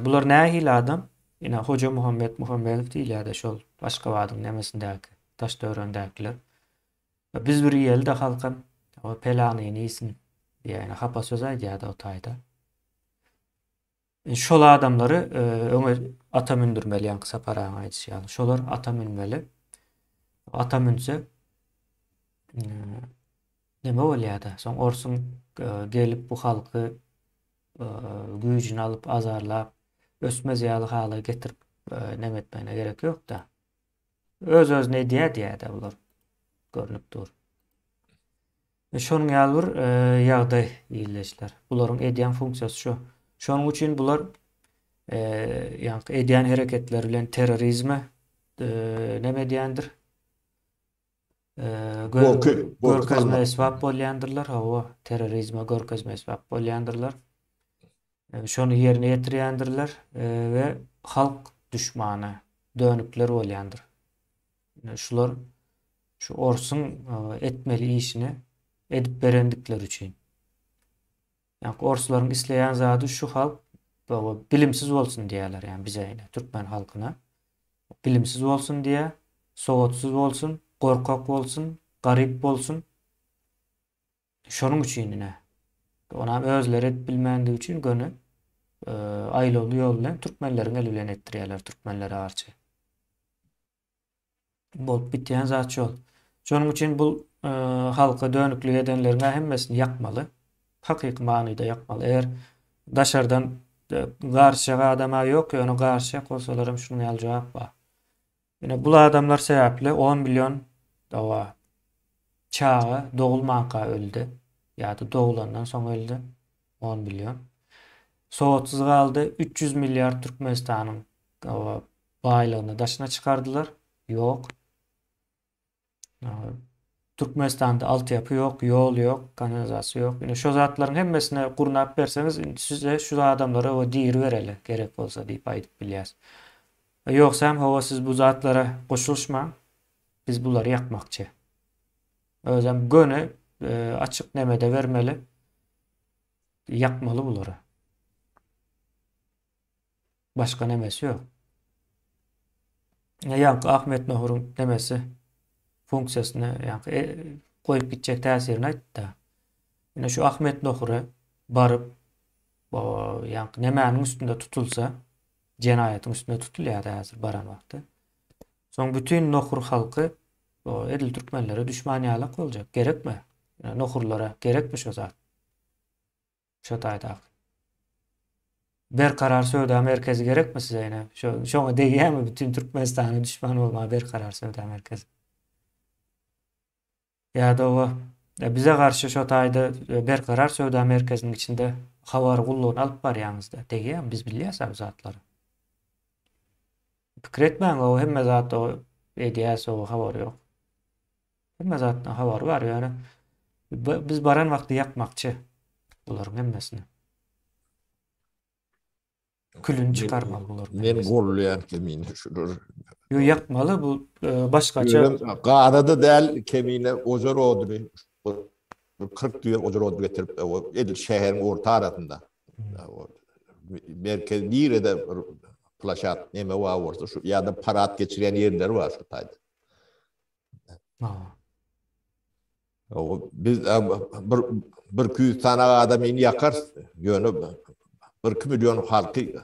bular nähili adam? Ine Hoca Muhammed Muhammedow diýilýär şol Başgabatyň nemesindäki taş döwründäkiler. Biz bir ýelde halkym o pelanyny isin diýen hapa söz aýdýar o taýda. Şol adamlary öňe ata mündürmeli ýa kısa paraň aýdýar. Şolar ata münmeli. Ata münse neme bolýar-da? Soň orsun gelip bu halky güýjüni alyp azarlap ösmez ýaly hala getirip neme etmene gerek ýok-da. Öz-özüne diýär-de bular. Görünüp dur. Şonuň ýaly bir ýagdaý ýyleşler. Bularyň edýän funksiyasy şu. Şonuň üçin bular ýa-ni edýän hereketler bilen terrorizme neme diýendir? Görkezme esbab bolýandyrlar. Hawa terrorizme görkezme esbab bolýandyrlar. Şonu ýerine ýetirýändirler we halk düşmany dönükler bolýandyr. Şular şu orsun etmeli işini edip berendikleri üçin. Yani orsularyň isleýän zady şu halk bilimsiz bolsun diýerler, yani bize Türkmen halkyna. Bilimsiz bolsun diye, sowatsız bolsun, gorkak bolsun, garyp bolsun. Şonuň üçin ine. Ona özleri bilmänligi üçin göni aýlaly ýol bilen türkmenleriň eli bilen etdirýärler, türkmenlere garşy. Bolup bitýän zat şol. Şonuň üçin bu halka dönüklük edenleriň hemmesini ýakmaly. Hakyky manyda ýakmaly. Eger daşardan garşyga adama ýok, ýöne garşy bolsalarym şunu ýaly jogap bar. Ýene bu adamlar sebäpli 10 milyon dawa çağı dogulmanka öldü. Ýa-da dogulandan soň öldü 10 milyon. Sowatsız galdy 300 milyar Türkmenistanyň baýlygyny daşyna çykardylar. Ýok. Türkmenistanda altyapy ýok, ýol ýok, kanalizasiýa ýok. Ýene şo zatlaryň hemmesine gurnap berseňiz, size şu adamlara o diýir bereli gerek bolsa diýip aýdyp bilýäs. Ýoksam hawa siz bu zatlara goşulmaň, biz bulary ýakmakçy. Özem göni açık nemede vermeli, ýakmaly bulary. Başka nemesi ýok. Ýa-ni Ahmet Nohur'un nemesi funksiýasyny goýup gitjek täsirini aýtdy. Ýene şu Ahmet Nohur'a barıp nemäniň üstünde tutulsa, jenaýatyň üstünde tutulýar häzir baran wagty. Soň bütün Nohur halky edil türkmenlere düşman ýaly boljak. Gerekmi? Nohurlara gerekmi şo zat? Şo taýda. Berkarar Söwda merkezi gerekmi size ýene? Şoňa diýýärmi bütün Türkmenistanyň düşman bolma Berkarar Söwda merkezi? Ýa-da o bize garşy şo taýda Berkarar Söwda merkeziniň içinde hawar gullugyny alyp barýanızda. Diýýärmi biz bilýäs bu zatlary. Pikir etmäň o hemme zat o edýäs o hawar ýok. Hemme zatdan hawar bar ýöne. Biz baran wagty ýakmakçy bularyň hemmesini. Külünü çıkarmalı bular. Men gollaýan kemine şudur. Yo ýakmaly bu başgaça. Garada däl kemine ojar odry. 40 diýer ojar odry getirip edil şäheriň orta aratynda. Merkez ýerde plaşat neme var şu ýa-da parat geçiren ýerler var şu taýda. O biz bir küy tane adam ini yakar ýöne 1 milyon halky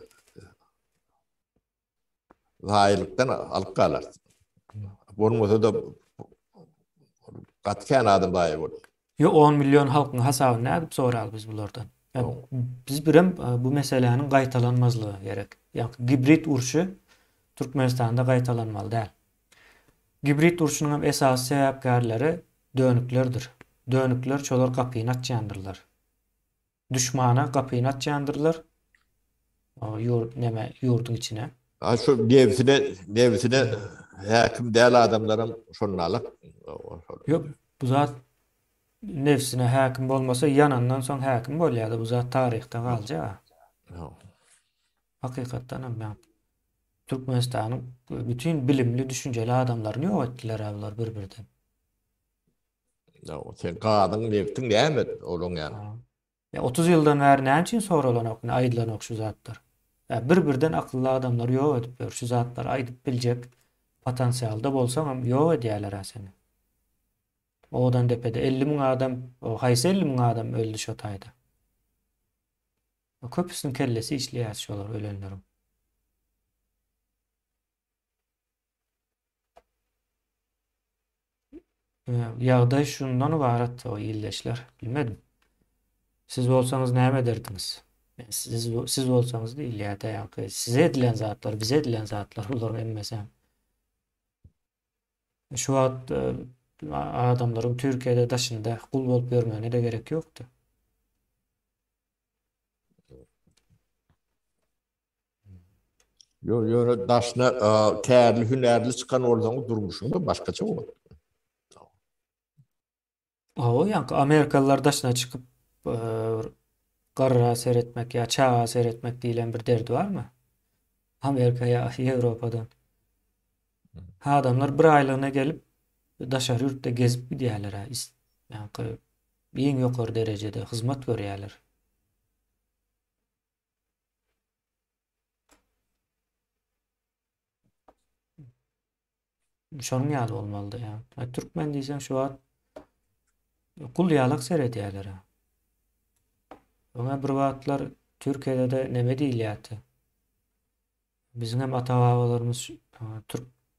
haýrlykdan alyp galar. Bolmasa da gatkan adam daýy bol. Yo 10 milyon halkyň hasabyny nädip soraly biz bulardan. Ya biz birem bu meselenin qaytalanmazlığı gerek. Yani gibrit uruşu Türkmenistan'da qaytalanmalı değil. Gibrit uruşunun esas sebepkarları dönüklerdir. Dönükler çolar kapıyı açyandırlar. Düşmana kapıyı açyandırlar. O yurdun içine. Ha şu devsine hakim değerli adamlarım şunun alıp Yok bu zat nefsine hakim olmasa yanından son hakim bolýardy. Bu zat tarihte kalca. Hakikaten ama Türkmenistan'ın bütün bilimli, düşünceli adamlarını yok ettiler avlar bir-birden. sen kadın neftin değil mi olun yani? Ha. Ya 30 yıldan beri ne için sorulan aydılan şu zatlar. Ya bir-birden akıllı adamlar yok edip şu zatlar aydıp bilecek potansiyalda bolsa ham yok edýärler seni. Odan depede 50 bin adam, o hayse 50 bin adam öldü şu tayda. O köpüsünün kellesi işleýär şolar ölenlerim. Ýagdaý şundan ibaret o illeşler. Bilmedim. Siz bolsaňyz näme ederdiniz? Siz bolsaňyz diýil ýa-da ýa-da size edilen zatlar, bize edilen zatlar ular emmesem. Şu wagt adamlaryň Türkiýede daşynda kul bolup görmegine de gerek ýokdy. Yo daşna kärli hünärli çıkan ordan durmuşum da başkaça o. O ýa Amerikalılar daşyna çykyp garra seyretmek ýa çağa seyretmek diýilen bir derdi barmy? Amerika ýa Ýewropadan. Ha adamlar bir aýlygyna gelip daşary ýurtda gezip gidýärler ha. Ýa-ni iň ýokary derejede hyzmat görýärler. Şonuň ýaly bolmalydy ýa. Türkmen diýsem şu wagt kul ýalyk seyredýärler ha. Ona bir wagtlar Türkiýede de neme diýilýärdi? Bizim hem ata-babalarymız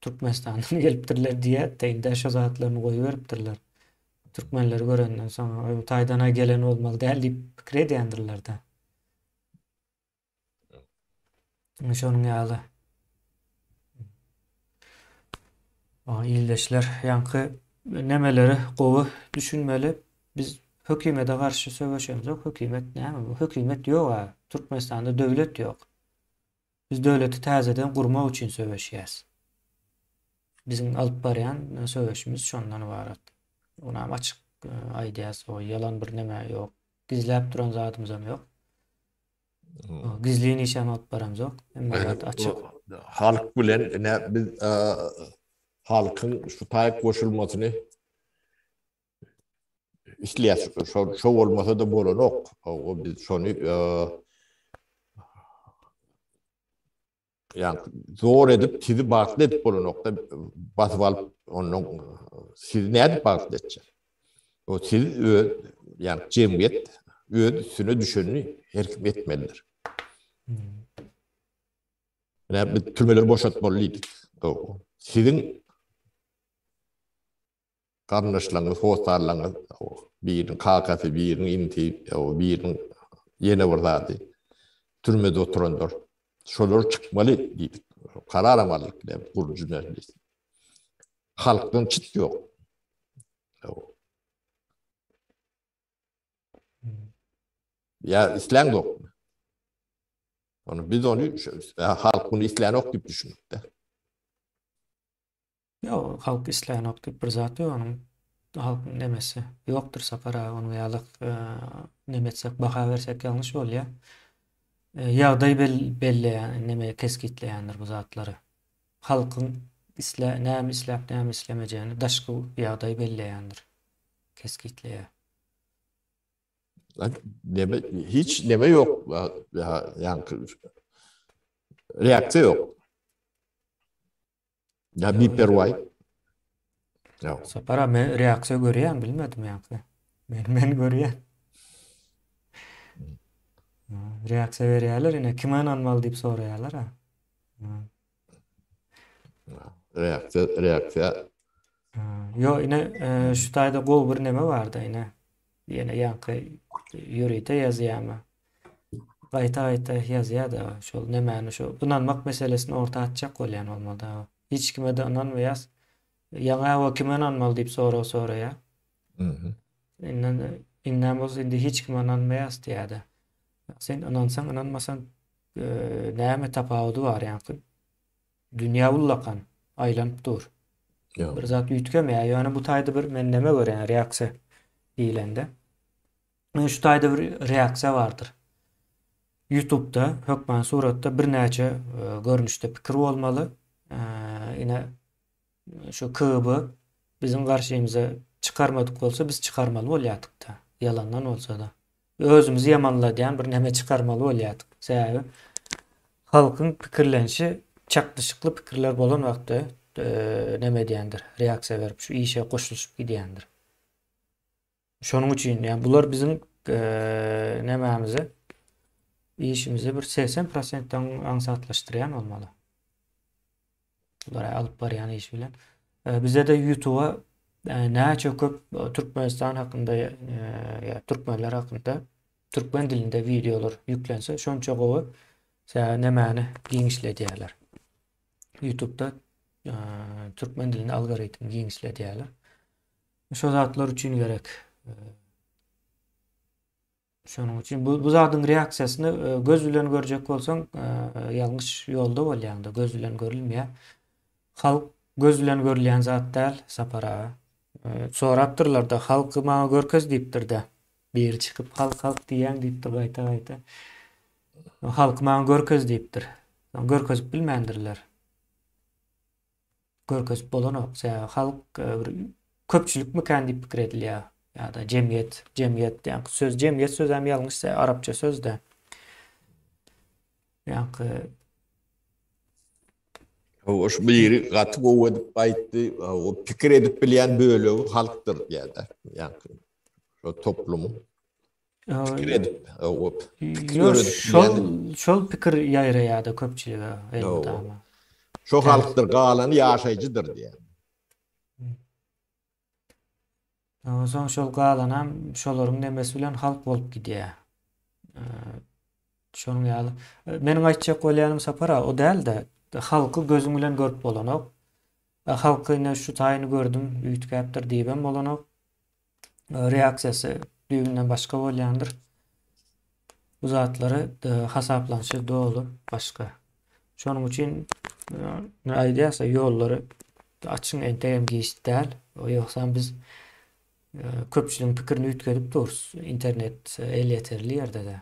Türkmenistandan gelipdirler diýär, teýinde şo zatlaryny goýup beripdirler. Türkmenleri görenden soň taýdana gelen bolmaly däl diýip pikir edýändirler da. Şonuň ýaly. Ýyldaşlar ýanky nemeleri gowy düşünmeli. Biz hökümete garşy söwüşemiz ýok. Hökümet näme bu? Hökümet ýok ha. Türkmenistanda döwlet ýok. Biz döwleti täzeden gurmak üçin söwüşýäs. Bizim alyp barýan söwüşimiz şondan ibaret. Ona açyk aýdýas, o yalan bir neme ýok. Gizläp duran zatymyz hem ýok. Gizliň işe alyp baramyz ýok. Emma açyk. Halk bilen biz halkın şu taýip goşulmasyny işleýär. Şo bolmasa da bolanok. O biz şonu yani zor edip sizi baklı edip bolanokda basyp alyp onuň sizi näde bakly etjek? O siz yani cemiyet öz üstüne düşeni herkim etmelidir. Yani biz türmeleri boşaltmalıydık. Sizin kardeşleriniz, hostarlarınız, birinin kakası, birinin inti, birinin yeni vurdadı. Türmede oturanlar. Şolar çıkmalı dedik. Karar almalık dedik. Kurucu meclis. Halktan çıt yok. Ya İslam yok. Biz onu halk bunu İslam yok gibi düşündük de. Yo, halk islänik diýip bir zat ýok onuň. Halkyň nemesi ýokdur sapara, onuň ýalyk neme etsek, baha bersek ýalňyş bolýar. Ýagdaý belleýän, neme keskitleýändir bu zatlary. Halkyň näme isläp, näme islemejegini daşky ýagdaý belleýändir. Keskitleýär. Hiç neme yok. Yani reaksiya yok. Ya bir pervay. Sapara men reaksiya görýän bilmedim ýa-ni. Men görýän. Reaksiya berýärler, ine kime inanmaly diýip soraýarlar ha. Reaksiya. Yo, ine şu taýda gowy bir neme bardy ine. Ýene ýanky ýürüýte ýazýarmy? gaýta ýazýar da şol nämäni şu ynanmak meselesini orta atjak bolýan bolmaly. Hiç kime de ynanmaýas. Ýaňa we kime ynanmaly diýip soraýar. Mhm. Inden bolsa indi hiç kime ynanmaýas diýär. Sen ynansaň ynanmasaň näme tapawudy bar ýa-ni? Dünýä ullakan, aýlanyp dur. Ýa. Bir zat ýitgemeýär. Ýani bu taýda bir men näme görýän reaksiýa diýilende. Şu taýda bir reaksiýa bardyr. YouTube'da hökmen suratda bir näçe görnüşde pikir bolmaly. Ine şu kyby bizim garşymyza çıkarmadyk bolsa biz çıkarmaly bolýardyk da. Yalandan bolsa da. Özümüzi ýamanladýan bir näme çıkarmaly bolýardyk. Sebäbi halkyň pikirlenşi çakdışykly pikirler bolan wagtda näme diýendir? Reaksiýa berip şu işe goşulyşyp gidýändir. Şonuň üçin ýa bular bizim nämämizi işimizi bir 80%-dan aňsatlaşdyrýan bolmaly. Bular alyp barýan iş bilen. Bize de YouTube'a näçe köp Türkmenistan hakynda ýa türkmenler hakynda türkmen dilinde videolar ýüklense şonça gowy nämäni giňişledýärler. YouTube'da türkmen dilini algoritm giňişledýärler. Şo zatlar üçin gerek. Şonuň üçin bu zadyň reaksiýasyny göz bilen görjek bolsaň ýalňyş ýolda bolýandy. Göz bilen görülmeýär. Halk göz bilen görülýän zat däl sapara. Sorapdyrlar da halky maňa görkez diýipdir de. Bir çykyp halk diýen diýipdir gaýta. Halk maňa görkez diýipdir. Görkez bilmändirler. Görkez bolanok. Halk köpçülik mikän diýip pikir edilýär. Ya da cemiyet yani söz cemiyet söz hem ýalňyşsa Arapça söz de. Yani O şu biri gaty gowy edip aýtdy, o pikir edip bilýän bölegi halkdyr ýa-da. Yani şu toplumun pikir edip şol pikir ýaýraýar-da köpçülige elbetde. Şu halkdyr, galany ýaşaýjydyr diýär. Soň şol galanam şolaryň nemesi bilen halk bolup gidýär. Şonuň ýaly meniň aýtjak bolýanym sapara o däl de halky gözüň bilen görüp bolanok. Halkyna şu taýyny gördüm, üýtgäpdir diýibem bolanok. Reaksiýasy düýünden başga bolýandyr. Bu zatlary hasaplanşy dolu başga. Şonuň üçin aýdýasa ýollary açyň entegem giýişdäl. Ýoksa biz köpçüliň pikirini üýtgedip durus. Internet el ýeterli ýerde de.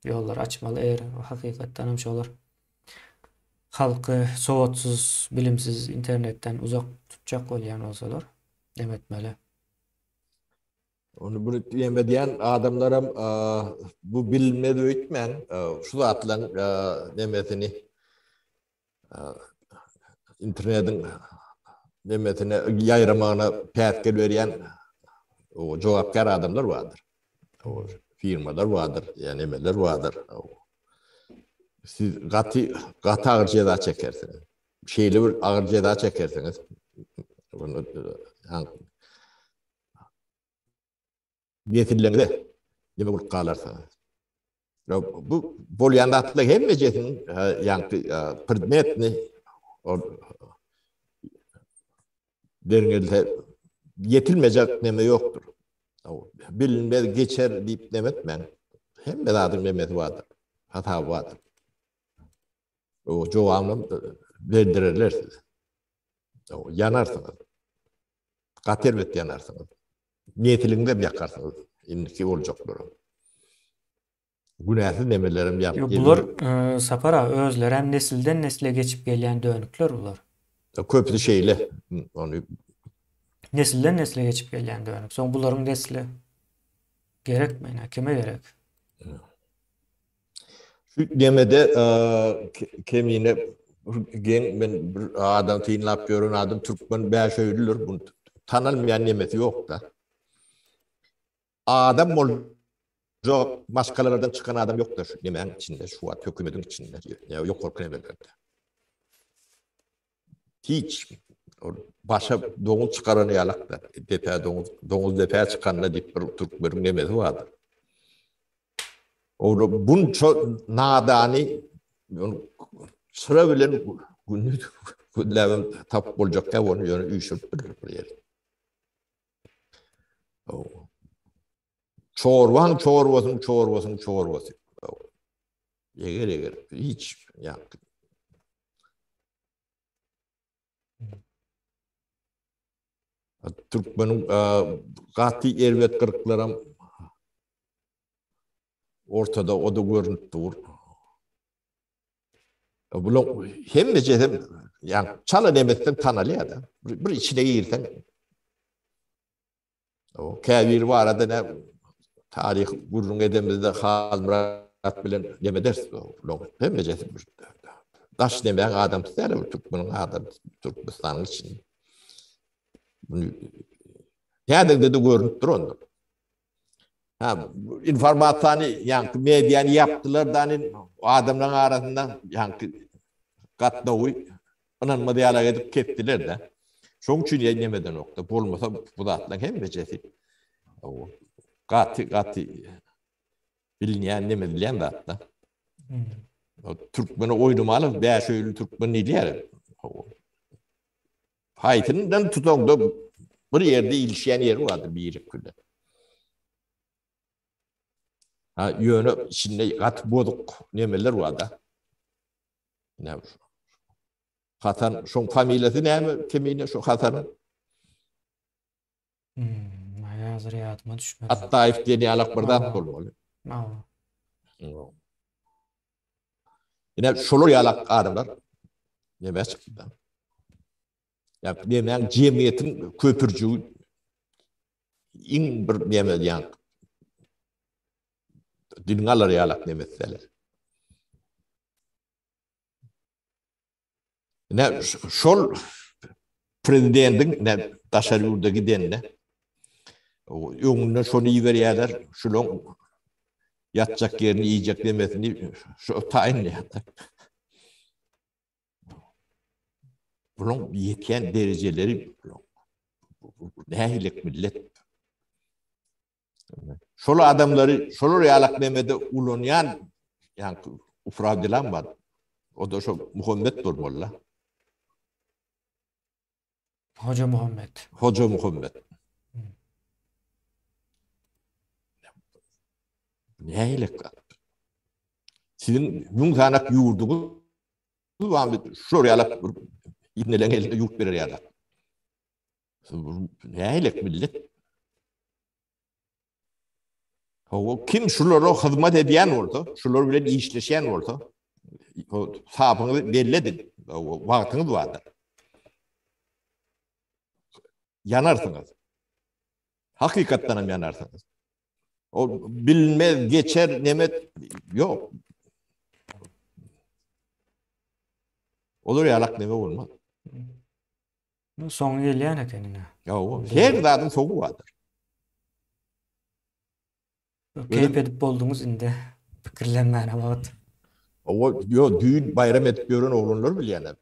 Ýollar açmaly hakykatdan hem şolar halky sowatsuz, bilimsiz internetden uzak tutjak bolýan bolsalar, demetmeli. Onu bunu diýemediýän adamlaram bu bilmedi öýtmän şu zatlan nemesini internetin nemesine ýaýramagına pätke berýän o jogapkar adamlar bardyr. O firmalar bardyr, ýa nemeler bardyr. Siz gaty agyr jeda çekersiňiz. Şeýle bir agyr jeda çekersiňiz. Bunu yetillerinde nime bolup galarsaňyz. Bu bolýan atlyk hemme jetin ýa-ni predmetni derňelde yetilmejek neme ýokdur. Bilinmez geçer diýip demetmän. Hemme zadyň nemesi bardyr. Hata bardyr. O jogabyny berdirirler size. O ýanarsyňyz. Gaterbet ýanarsyňyz. Niyetiliňde ýakarsyňyz. Indiki boljaklar. Günäsiz nemelerim ýalyp gelýär. Bular sapara özleri hem nesilden nesile geçip gelýän dönükler bular. Köpüsi şeýle. Onu Nesilden nesile geçip gelýän dönük. Soň bularyň nesli gerekmeýär. Kime gerek? Şu demede kemine gen men bir adam tiýinlap görün adam türkmen bäşöýdüler bu tanalmayan nemesi ýok da. Adam bol jok maskalardan çıkan adam ýokdur nemäň içinde şu wagt hökümetiň içinde ýa ýok korkun eberlerde. Hiç başa doňuz çıkaran ýalakda depe doňuz depe çıkanna diýip bir türkmen nemesi bardyr. O bun çok nadani sıra bilen günlevim tap olacak ya onu yönü uyuşup bir yer. Çorbasın. Eger hiç yani. Türkmenin gati ervet kırıklarım ortada o da görünüp dur. Bunu hem de cehem yani çala demetten tanalı ya da bir içine girsen o kavir var adı ne tarih gurrun edemizde hal murat bilen deme ders o hem de cehem daş demeyen adam tutar Türkmenin adam Türkmenistan'ın için ya da görünüp dur onu. Ha, informasyonu yani medyanı yaptılar da hani adamların arasında yani katnavi onunla diyalog edip kettiler de. Şoň üçin ýeňemeden nokta. Bolmasa bu zatlaň hem beçesi. O gaty bilinýän neme bilen zatda. Türkmeni oýnamaly, bäşöýli Türkmen diýer. Haýtyndan tutanda bir ýerde ilişýän ýeri bardy birik külde. Ha ýöne içinde gat boduk nemeler barda. Ne Hasan, şoň familiýasy näme? Kimine şu Hasan'ın? Hazır ýadyma düşmedi. Attaýew diýen ýalak bir zat bolmaly. Ine şolar ýalak adamlar näme çykdy? Ýa demäň jemgyýetiň köpürjügi iň bir näme diýen. Dingalar ýalak nämeseler. Ne şol prezidentin ne taşarıda gidenle o öňüne şonu ýiberýärler, şolon ýatjak ýerini ýyjak demesini şu taýin ýa-da. Bunun ýetýän derejeleri nähilek millet. Şol adamlary, şolar ýalak demede ulanýan, ýani ufrawdylan bar. O da şu Muhammed bolmaly. Hoca Muhammed. Nähilek? Sizin müň sanak ýurduňyz wagt şol ýalak ibneleň elinde ýurt berer ýa-da. Nähilek millet? O kim şolara hyzmat edýän bolsa, şolar bilen işleşýän bolsa, o sabyňyzy belledin, wagtyňyz bardy. Yanarsınız. Hakikattan hem yanarsınız. O bilmez, geçer, nemet yok. Olur yalak neme olmaz. Soň gelýän ekenine. Ya o her zatın soňu vardır. Keyip edip bolduňuz indi. Pikirlenmäne wagt. O yo düýün bayram edip ýören oglunlar bilýärler.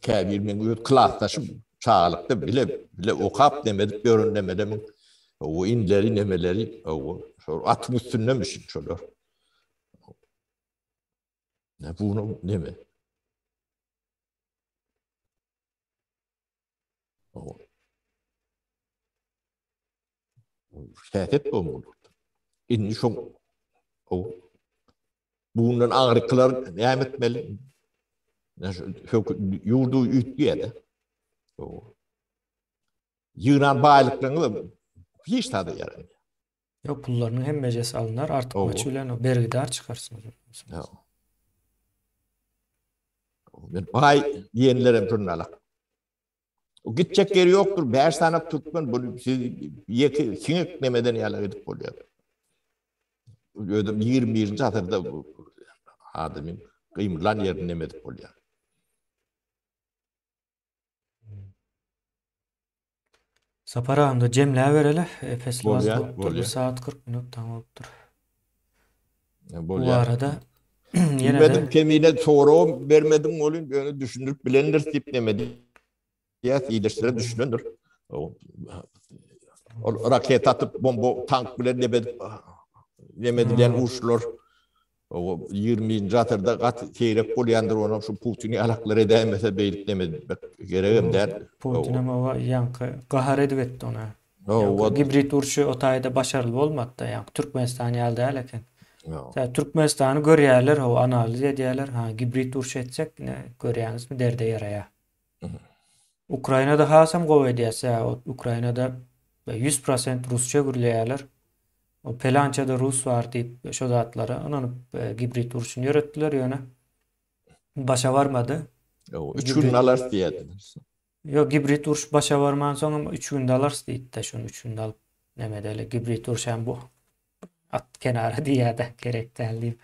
Käbir men öýt klassdaşym çağlıkta bile okap demedip görün demedim. O inleri nemeleri o atım üstündemiş şolar. Ne bunu neme? O şähet bolmaly. Inni şoň o bundan agrykylar näme etmeli? Ýurdu ütdiýär. O Yunan baýlyklaryny hiç tadı yaran. Yok pullarının hem mecesi alınlar artık maçı bilen o bergidar çıkarsınız. Ben bay diyenlerim turnalak. O gidecek yeri yoktur. 5 tane Türkmen bunu siz yeki sinek demeden yala edip oluyor. Ödüm 20. asırda bu adamın kıymılan yerini edip oluyor. Saparağımda Cemle'ye verele. Efesli vazda bir saat 40 minut tamamdır. Bu arada bilmedim kemiğine soru vermedim olayım. Böyle düşündürüp bilenler tip demedi. Ya iyileştire düşünülür. O raket atıp bomba tank bile demedi. Demedilen uçlar o 20. asırda gat teyrek bolyandyr onu şu Putin'i alaklar edemese beylik demedi. Geregim der. Putin ama yankı gahar edip etti ona. Yankı O gibrit uruşu o tayda başarılı olmadı da yankı Türkmenistan ýaly däl eken. o Türkmenistan'ı görýärler, o analiz edýärler. Ha, gibrit uruş etsek ne görýäňizmi derde ýaraýa. Ukrainada hasam gowy edýärse, o Ukrainada 100% rusça gürleýärler. O pelançada Rus var diýip şo zatlary onyny gibrit uruşuny ýöretdiler ýöne. Başa varmadı. 3 gün alar diýerdiler. Yo gibrit uruş başa varman soň 3 günde alarsy diýdi de şonu 3 günde alyp nemedele gibrit uruş hem bu at kenara diýär-de gerek däl diýip.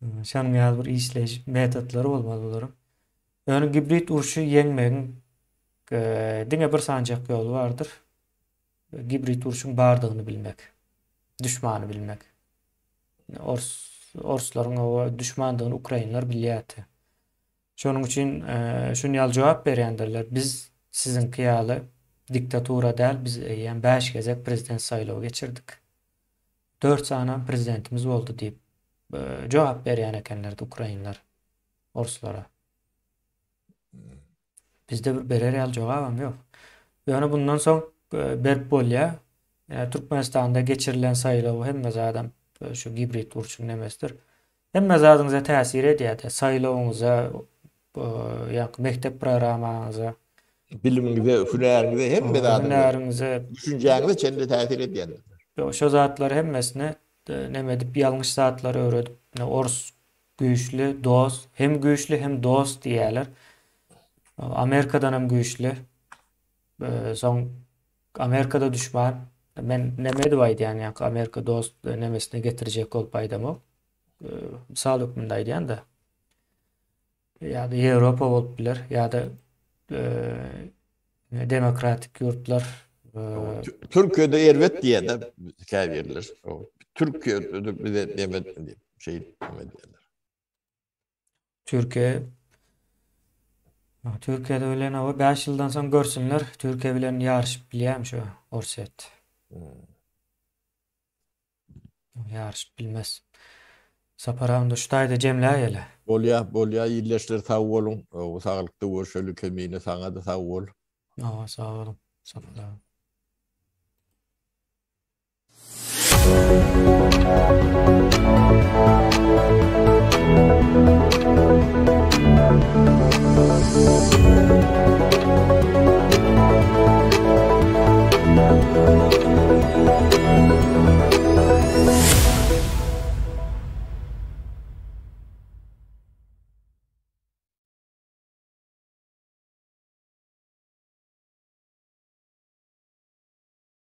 Şanyň ýaly bir işleş metodlary bolmaly bular. Ýöne gibrit uruşy ýeňmegiň diňe bir sanjak ýolu bardyr. Gibrit uruşyň bardygyny bilmek. Düşmany bilmek. Orslaryň o düşmandygyny Ukrainlar bilýärdi. Şonuň üçin şunu ýaly jogap berýändirler. Biz sizin ýaly diktatura däl, biz ýa 5 gezek prezident saýlawy geçirdik. 4 sana prezidentimiz boldy diýip jogap berýän ekenler Ukrainlar Orslara. Bizde bir berer ýaly jogabam ýok. Ýöne bundan soň berip bolýar. Türkmenistanda geçirilen saýlawy hemme zadam şu gibrit uruşyň nemesdir. Hemme zadyňyza täsir edýär. Saýlawyňyza ýa-da mektep programaňyza, Bilimiňize, hünäriňize hemme zadyň. hünäriňize, Düşünjäňize çende täsir edýändir. şo zatlar hemmesine neme dip ýalňyş zatlar öwredip, ors güýçli, dost, hem güýçli hem dost diýerler. Amerikadan hem güýçli. Soň Amerikada düşman. Men neme diýip ýa-ni Amerika dost nemesine getirijek bolup aýdam. Misal hukmunda aýdýan da. Ya da Europa bolup biler, ya da demokratik ýurtlar. Türkiýede erwet diýende käbirler. Türkiýede bize demet şey demediler. Türkiýede ölen o 5 ýyldan soň görsünler, Türkiýe bilen ýaryşyp bilýärmi şo Orset. Ýaryşyp bilmez. Saparamda şu taýda jemläýele. Bolýa ýylleşler sag bolun. O saglykda görşeli kemine saňa da sag bol. Sağ olun. Sapara.